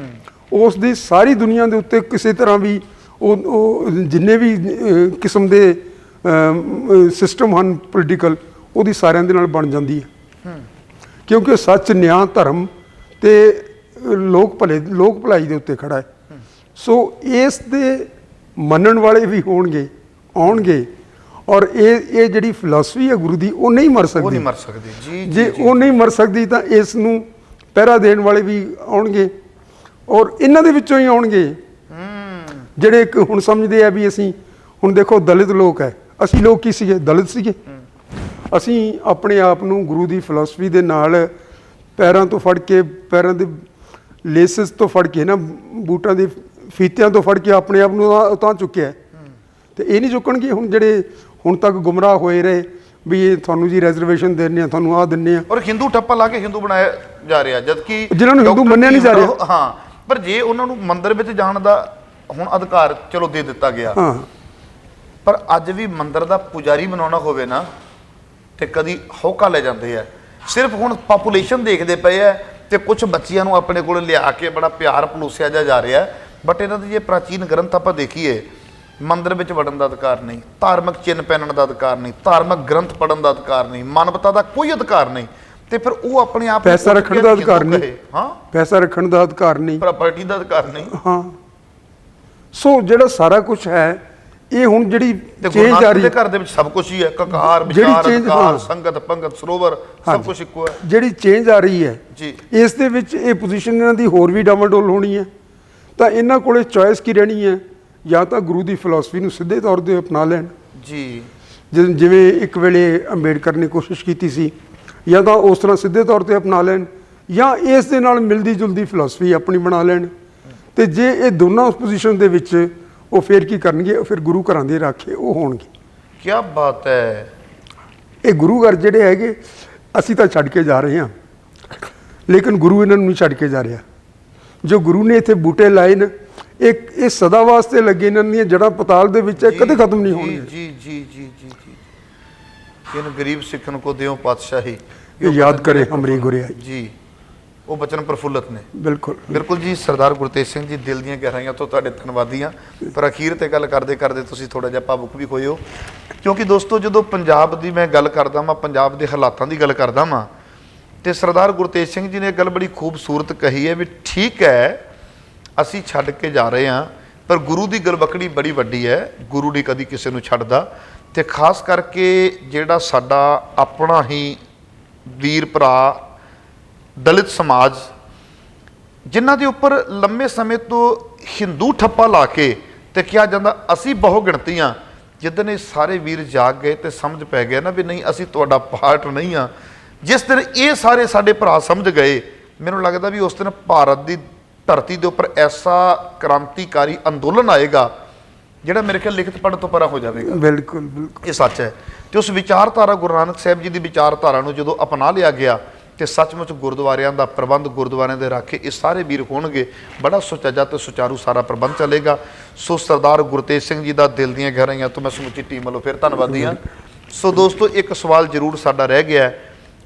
ਉਸ ਦੀ ਸਾਰੀ ਦੁਨੀਆ ਦੇ ਉੱਤੇ ਕਿਸੇ ਤਰ੍ਹਾਂ ਵੀ ਉਹ ਜਿੰਨੇ ਵੀ ਕਿਸਮ ਦੇ ਸਿਸਟਮ ਹਨ ਪੋਲੀਟੀਕਲ, ਉਹਦੀ ਸਾਰਿਆਂ ਦੇ ਨਾਲ ਬਣ ਜਾਂਦੀ ਹੈ। ਕਿਉਂਕਿ ਸੱਚ, ਨਿਆਂ, ਧਰਮ ਤੇ ਲੋਕ ਭਲਾਈ ਦੇ ਉੱਤੇ ਖੜਾ ਹੈ। ਸੋ ਇਸ ਦੇ ਮੰਨਣ ਵਾਲੇ ਵੀ ਆਉਣਗੇ ਔਰ ਇਹ ਜਿਹੜੀ ਫਿਲਾਸਫੀ ਹੈ ਗੁਰੂ ਦੀ ਉਹ ਨਹੀਂ ਮਰ ਸਕਦੀ। ਜੀ ਜੇ ਉਹ ਨਹੀਂ ਮਰ ਸਕਦੀ ਤਾਂ ਇਸ ਨੂੰ ਪਹਿਰਾ ਦੇਣ ਵਾਲੇ ਵੀ ਆਉਣਗੇ ਔਰ ਇਹਨਾਂ ਦੇ ਵਿੱਚੋਂ ਹੀ ਆਉਣਗੇ ਜਿਹੜੇ ਹੁਣ ਸਮਝਦੇ ਆ ਵੀ ਅਸੀਂ, ਹੁਣ ਦੇਖੋ ਦਲਿਤ ਲੋਕ ਹੈ, ਅਸੀਂ ਲੋਕ ਕੀ ਸੀਗੇ? ਦਲਿਤ ਸੀਗੇ। ਅਸੀਂ ਆਪਣੇ ਆਪ ਨੂੰ ਗੁਰੂ ਦੀ ਫਿਲਾਸਫੀ ਦੇ ਨਾਲ ਪੈਰਾਂ ਤੋਂ ਫੜ ਕੇ, ਪੈਰਾਂ ਦੇ ਲੇਸਿਸ ਤੋਂ ਫੜ ਕੇ ਨਾ, ਬੂਟਾਂ ਦੇ ਫੀਤਿਆਂ ਤੋਂ ਫੜ ਕੇ ਆਪਣੇ ਆਪ ਨੂੰ ਉਤਾਂ ਚੁੱਕਿਆ ਤੇ ਇਹ ਨਹੀਂ ਚੁੱਕਣਗੇ ਹੁਣ ਜਿਹੜੇ ਹੁਣ ਤੱਕ ਗੁੰਮਰਾਹ ਹੋਏ ਰਹੇ ਵੀ ਇਹ ਤੁਹਾਨੂੰ ਜੀ ਰਿਜ਼ਰਵੇਸ਼ਨ ਦਿੰਦੇ ਆ, ਤੁਹਾਨੂੰ ਆਹ ਦਿੰਦੇ ਆ। ਔਰ ਹਿੰਦੂ ਠੱਪਾ ਲਾ ਕੇ ਹਿੰਦੂ ਬਣਾਇਆ ਜਾ ਰਿਹਾ, ਜਦਕਿ ਜਿਹਨਾਂ ਨੂੰ ਹਿੰਦੂ ਮੰਨਿਆ ਨਹੀਂ ਜਾ ਰਿਹਾ। ਹਾਂ, ਪਰ ਜੇ ਉਹਨਾਂ ਨੂੰ ਮੰਦਿਰ ਵਿੱਚ ਜਾਣ ਦਾ ਹੁਣ ਅਧਿਕਾਰ ਚਲੋ ਦੇ ਦਿੱਤਾ ਗਿਆ, ਪਰ ਅੱਜ ਵੀ ਮੰਦਿਰ ਦਾ ਪੁਜਾਰੀ ਬਣਾਉਣਾ ਹੋਵੇ ਨਾ ਤੇ ਕਦੀ ਹੌਕਾ ਲੈ ਜਾਂਦੇ ਆ। ਸਿਰਫ ਹੁਣ ਪਾਪੂਲੇਸ਼ਨ ਦੇਖਦੇ ਪਏ ਆ ਤੇ ਕੁਝ ਬੱਚਿਆਂ ਨੂੰ ਆਪਣੇ ਕੋਲ ਲਿਆ ਕੇ ਬੜਾ ਪਿਆਰ ਪਲੋਸਿਆ ਜਾ ਰਿਹਾ। ਬਟ ਇਹਨਾਂ ਦੇ ਜੇ ਪ੍ਰਾਚੀਨ ਗ੍ਰੰਥ ਆਪਾਂ ਦੇਖੀਏ, ਮੰਦਿਰ ਵਿੱਚ ਵੜਨ ਦਾ ਅਧਿਕਾਰ ਨਹੀਂ, ਧਾਰਮਿਕ ਚਿੰਨ੍ਹ ਪਹਿਨਣ ਦਾ ਅਧਿਕਾਰ ਨਹੀਂ, ਧਾਰਮਿਕ ਗ੍ਰੰਥ ਪੜ੍ਹਨ ਦਾ ਅਧਿਕਾਰ ਨਹੀਂ, ਮਾਨਵਤਾ ਦਾ ਕੋਈ ਅਧਿਕਾਰ ਨਹੀਂ। ਤੇ ਫਿਰ ਉਹ ਆਪਣੇ ਆਪ ਪੈਸਾ ਰੱਖਣ ਦਾ ਅਧਿਕਾਰ ਨਹੀਂ। ਹਾਂ, ਪੈਸਾ ਰੱਖਣ ਦਾ ਅਧਿਕਾਰ ਨਹੀਂ, ਪ੍ਰਾਪਰਟੀ ਦਾ ਅਧਿਕਾਰ ਨਹੀਂ। ਹਾਂ, ਸੋ ਜਿਹੜਾ ਸਾਰਾ ਕੁਝ ਹੈ ਇਹ ਹੁਣ ਜਿਹੜੀ ਚੇਂਜ ਆ ਰਹੀ ਹੈ, ਘਰ ਦੇ ਵਿੱਚ ਸਭ ਕੁਝ ਹੀ ਹੈ, ਕਕਾਰ, ਵਿਚਾਰ, ਅਧਿਕਾਰ, ਸੰਗਤ, ਪੰਗਤ, ਸਰੋਵਰ, ਸਭ ਕੁਝ ਇੱਕੋ ਹੈ। ਜਿਹੜੀ ਚੇਂਜ ਆ ਰਹੀ ਹੈ ਜੀ, ਇਸ ਦੇ ਵਿੱਚ ਇਹ ਪੋਜੀਸ਼ਨ ਇਹਨਾਂ ਦੀ ਹੋਰ ਵੀ ਡਾਵਾਡੋਲ ਹੋਣੀ ਹੈ। ਤਾਂ ਇਹਨਾਂ ਕੋਲੇ ਚੋਇਸ ਕੀ ਰਹਿਣੀ ਹੈ? ਜਾਂ ਤਾਂ ਗੁਰੂ ਦੀ ਫਿਲਾਸਫੀ ਨੂੰ ਸਿੱਧੇ ਤੌਰ 'ਤੇ ਅਪਣਾ ਲੈਣ ਜੀ, ਜਿਵੇਂ ਇੱਕ ਵੇਲੇ ਅੰਬੇਡਕਰ ਨੇ ਕੋਸ਼ਿਸ਼ ਕੀਤੀ ਸੀ, ਜਾਂ ਤਾਂ ਉਸ ਤਰ੍ਹਾਂ ਸਿੱਧੇ ਤੌਰ 'ਤੇ ਅਪਣਾ ਲੈਣ, ਜਾਂ ਇਸ ਦੇ ਨਾਲ ਮਿਲਦੀ ਜੁਲਦੀ ਫਿਲਾਸਫੀ ਆਪਣੀ ਬਣਾ ਲੈਣ। ਤੇ ਜੇ ਇਹ ਦੋਨਾਂ ਪੋਜੀਸ਼ਨ ਦੇ ਵਿੱਚ ਉਹ ਫਿਰ ਕੀ ਕਰਨਗੇ? ਫਿਰ ਗੁਰੂ ਘਰਾਂ ਦੇ ਰਾਖੇ ਉਹ ਹੋਣਗੇ। ਕੀ ਬਾਤ ਹੈ। ਇਹ ਗੁਰੂ ਘਰ ਜਿਹੜੇ ਹੈਗੇ ਅਸੀਂ ਤਾਂ ਛੱਡ ਕੇ ਜਾ ਰਹੇ ਹਾਂ, ਲੇਕਿਨ ਗੁਰੂ ਇਹਨਾਂ ਨੂੰ ਨਹੀਂ ਛੱਡ ਕੇ ਜਾ ਰਿਹਾ। ਜੋ ਗੁਰੂ ਨੇ ਇੱਥੇ ਬੂਟੇ ਲਾਏ ਨੇ, ਇਹ ਸਦਾ ਵਾਸਤੇ ਲੱਗੇ, ਇਹਨਾਂ ਦੀਆਂ ਜੜ੍ਹਾਂ ਪਤਾਲ ਦੇ ਵਿੱਚ ਕਦੇ ਖਤਮ ਨਹੀਂ ਹੋਣਗੀਆਂ। ਜੀ ਜੀ ਜੀ ਜੀ ਜੀ। ਕਿਨ ਗਰੀਬ ਸਿੱਖਣ ਕੋ ਦਿਓ ਪਾਤਸ਼ਾਹੀ, ਇਹ ਯਾਦ ਕਰੇ ਹਮਰੀ ਗੁਰਿਆਈ। ਜੀ, ਉਹ ਬਚਨ ਪ੍ਰਫੁੱਲਤ ਨੇ। ਬਿਲਕੁਲ ਬਿਲਕੁਲ ਜੀ। ਸਰਦਾਰ ਗੁਰਤੇਜ ਸਿੰਘ ਜੀ, ਦਿਲ ਦੀਆਂ ਗਹਿਰਾਈਆਂ ਤੋਂ ਤੁਹਾਡੇ ਧੰਨਵਾਦੀ ਹਾਂ। ਪਰ ਅਖੀਰ ਤੇ ਗੱਲ ਕਰਦੇ ਕਰਦੇ ਤੁਸੀਂ ਥੋੜਾ ਜਿਹਾ ਭਾਵੁਕ ਵੀ ਹੋਏ ਹੋ, ਕਿਉਂਕਿ ਦੋਸਤੋ ਜਦੋਂ ਪੰਜਾਬ ਦੀ ਮੈਂ ਗੱਲ ਕਰਦਾ ਵਾਂ, ਪੰਜਾਬ ਦੇ ਹਾਲਾਤਾਂ ਦੀ ਗੱਲ ਕਰਦਾ ਵਾਂ, ਤੇ ਸਰਦਾਰ ਗੁਰਤੇਜ ਸਿੰਘ ਜੀ ਨੇ ਇਹ ਗੱਲ ਬੜੀ ਖੂਬਸੂਰਤ ਕਹੀ ਹੈ ਵੀ ਠੀਕ ਹੈ ਅਸੀਂ ਛੱਡ ਕੇ ਜਾ ਰਹੇ ਹਾਂ, ਪਰ ਗੁਰੂ ਦੀ ਗਲਵਕੜੀ ਬੜੀ ਵੱਡੀ ਹੈ। ਗੁਰੂ ਨਹੀਂ ਕਦੀ ਕਿਸੇ ਨੂੰ ਛੱਡਦਾ। ਤੇ ਖਾਸ ਕਰਕੇ ਜਿਹੜਾ ਸਾਡਾ ਆਪਣਾ ਹੀ ਵੀਰ ਭਰਾ ਦਲਿਤ ਸਮਾਜ, ਜਿਨ੍ਹਾਂ ਦੇ ਉੱਪਰ ਲੰਮੇ ਸਮੇਂ ਤੋਂ ਹਿੰਦੂ ਠੱਪਾ ਲਾ ਕੇ ਤੇ ਕਿਹਾ ਜਾਂਦਾ ਅਸੀਂ ਬਹੁ ਗਿਣਤੀ ਹਾਂ, ਜਿੱਦਣ ਇਹ ਸਾਰੇ ਵੀਰ ਜਾਗ ਗਏ ਤੇ ਸਮਝ ਪੈ ਗਿਆ ਨਾ ਵੀ ਨਹੀਂ ਅਸੀਂ ਤੁਹਾਡਾ ਪਾਰਟ ਨਹੀਂ ਹਾਂ, ਜਿਸ ਦਿਨ ਇਹ ਸਾਰੇ ਸਾਡੇ ਭਰਾ ਸਮਝ ਗਏ, ਮੈਨੂੰ ਲੱਗਦਾ ਵੀ ਉਸ ਦਿਨ ਭਾਰਤ ਦੀ ਧਰਤੀ ਦੇ ਉੱਪਰ ਐਸਾ ਕ੍ਰਾਂਤੀਕਾਰੀ ਅੰਦੋਲਨ ਆਏਗਾ ਜਿਹੜਾ ਮੇਰੇ ਖਿਆਲ ਲਿਖਤ ਪੜ੍ਹਨ ਤੋਂ ਪਰਾਂ ਹੋ ਜਾਵੇਗਾ। ਬਿਲਕੁਲ ਬਿਲਕੁਲ, ਇਹ ਸੱਚ ਹੈ। ਤੇ ਉਸ ਵਿਚਾਰਧਾਰਾ ਗੁਰੂ ਨਾਨਕ ਸਾਹਿਬ ਜੀ ਦੀ ਵਿਚਾਰਧਾਰਾ ਨੂੰ ਜਦੋਂ ਅਪਣਾ ਲਿਆ ਗਿਆ ਤੇ ਸੱਚਮੁੱਚ ਗੁਰਦੁਆਰਿਆਂ ਦਾ ਪ੍ਰਬੰਧ, ਗੁਰਦੁਆਰਿਆਂ ਦੇ ਰਾਖੇ ਇਹ ਸਾਰੇ ਵੀਰ ਹੋਣਗੇ, ਬੜਾ ਸੁਚੱਜਾ ਤੇ ਸੁਚਾਰੂ ਸਾਰਾ ਪ੍ਰਬੰਧ ਚੱਲੇਗਾ। ਸੋ ਸਰਦਾਰ ਗੁਰਤੇਜ ਸਿੰਘ ਜੀ ਦਾ ਦਿਲ ਦੀਆਂ ਗਹਿਰਾਈਆਂ ਤੋਂ ਮੈਂ ਸਮੁੱਚੀ ਟੀਮ ਵੱਲੋਂ ਫਿਰ ਧੰਨਵਾਦੀ ਹਾਂ। ਸੋ ਦੋਸਤੋ, ਇੱਕ ਸਵਾਲ ਜ਼ਰੂਰ ਸਾਡਾ ਰਹਿ ਗਿਆ,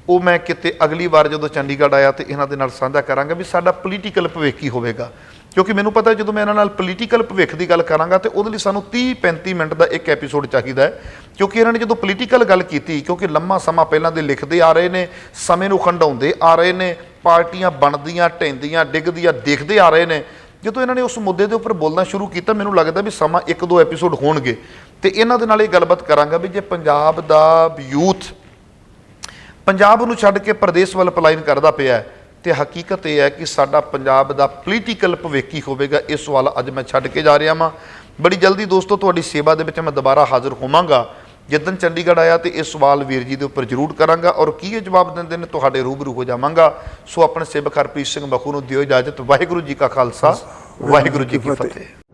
ਉਹ ਮੈਂ ਕਿਤੇ ਅਗਲੀ ਵਾਰ ਜਦੋਂ ਚੰਡੀਗੜ੍ਹ ਆਇਆ ਤੇ ਇਹਨਾਂ ਦੇ ਨਾਲ ਸਾਂਝਾ ਕਰਾਂਗਾ ਵੀ ਸਾਡਾ ਪੋਲੀਟੀਕਲ ਭਵਿੱਖ ਕੀ ਹੋਵੇਗਾ। ਕਿਉਂਕਿ ਮੈਨੂੰ ਪਤਾ ਜਦੋਂ ਮੈਂ ਇਹਨਾਂ ਨਾਲ ਪੋਲੀਟੀਕਲ ਭਵਿੱਖ ਦੀ ਗੱਲ ਕਰਾਂਗਾ ਤੇ ਉਹਦੇ ਲਈ ਸਾਨੂੰ 30-35 ਮਿੰਟ ਦਾ ਇੱਕ ਐਪੀਸੋਡ ਚਾਹੀਦਾ ਹੈ। ਕਿਉਂਕਿ ਇਹਨਾਂ ਨੇ ਜਦੋਂ ਪੋਲੀਟੀਕਲ ਗੱਲ ਕੀਤੀ, ਕਿਉਂਕਿ ਲੰਮਾ ਸਮਾਂ ਪਹਿਲਾਂ ਦੇ ਲਿਖਦੇ ਆ ਰਹੇ ਨੇ, ਸਮੇਂ ਨੂੰ ਖੰਡਾਉਂਦੇ ਆ ਰਹੇ ਨੇ, ਪਾਰਟੀਆਂ ਬਣਦੀਆਂ, ਢਹਿੰਦੀਆਂ, ਡਿੱਗਦੀਆਂ ਦੇਖਦੇ ਆ ਰਹੇ ਨੇ, ਜਦੋਂ ਇਹਨਾਂ ਨੇ ਉਸ ਮੁੱਦੇ ਦੇ ਉੱਪਰ ਬੋਲਣਾ ਸ਼ੁਰੂ ਕੀਤਾ, ਮੈਨੂੰ ਲੱਗਦਾ ਵੀ ਸਮਾਂ 1-2 ਐਪੀਸੋਡ ਹੋਣਗੇ ਤੇ ਇਹਨਾਂ ਦੇ ਨਾਲ ਇਹ ਗੱਲਬਾਤ ਕਰਾਂਗਾ ਵੀ ਜੇ ਪੰਜਾਬ ਦਾ ਯੂਥ ਪੰਜਾਬ ਨੂੰ ਛੱਡ ਕੇ ਪ੍ਰਦੇਸ਼ ਵੱਲ ਪਲਾਇਨ ਕਰਦਾ ਪਿਆ ਤੇ ਹਕੀਕਤ ਇਹ ਹੈ ਕਿ ਸਾਡਾ ਪੰਜਾਬ ਦਾ ਪੋਲੀਟੀਕਲ ਭਵਿੱਖ ਕੀ ਹੋਵੇਗਾ, ਇਹ ਸਵਾਲ ਅੱਜ ਮੈਂ ਛੱਡ ਕੇ ਜਾ ਰਿਹਾ ਵਾਂ। ਬੜੀ ਜਲਦੀ ਦੋਸਤੋ ਤੁਹਾਡੀ ਸੇਵਾ ਦੇ ਵਿੱਚ ਮੈਂ ਦੁਬਾਰਾ ਹਾਜ਼ਰ ਹੋਵਾਂਗਾ। ਜਿੱਦਣ ਚੰਡੀਗੜ੍ਹ ਆਇਆ ਤੇ ਇਹ ਸਵਾਲ ਵੀਰ ਜੀ ਦੇ ਉੱਪਰ ਜ਼ਰੂਰ ਕਰਾਂਗਾ ਔਰ ਕੀ ਇਹ ਜਵਾਬ ਦਿੰਦੇ ਨੇ ਤੁਹਾਡੇ ਰੂਬਰੂ ਹੋ ਜਾਵਾਂਗਾ। ਸੋ ਆਪਣੇ ਸੇਵਕ ਹਰਪ੍ਰੀਤ ਸਿੰਘ ਮਖੂ ਨੂੰ ਦਿਓ ਇਜਾਜ਼ਤ। ਵਾਹਿਗੁਰੂ ਜੀ ਕਾ ਖਾਲਸਾ, ਵਾਹਿਗੁਰੂ ਜੀ ਕੀ ਫਤਿਹ।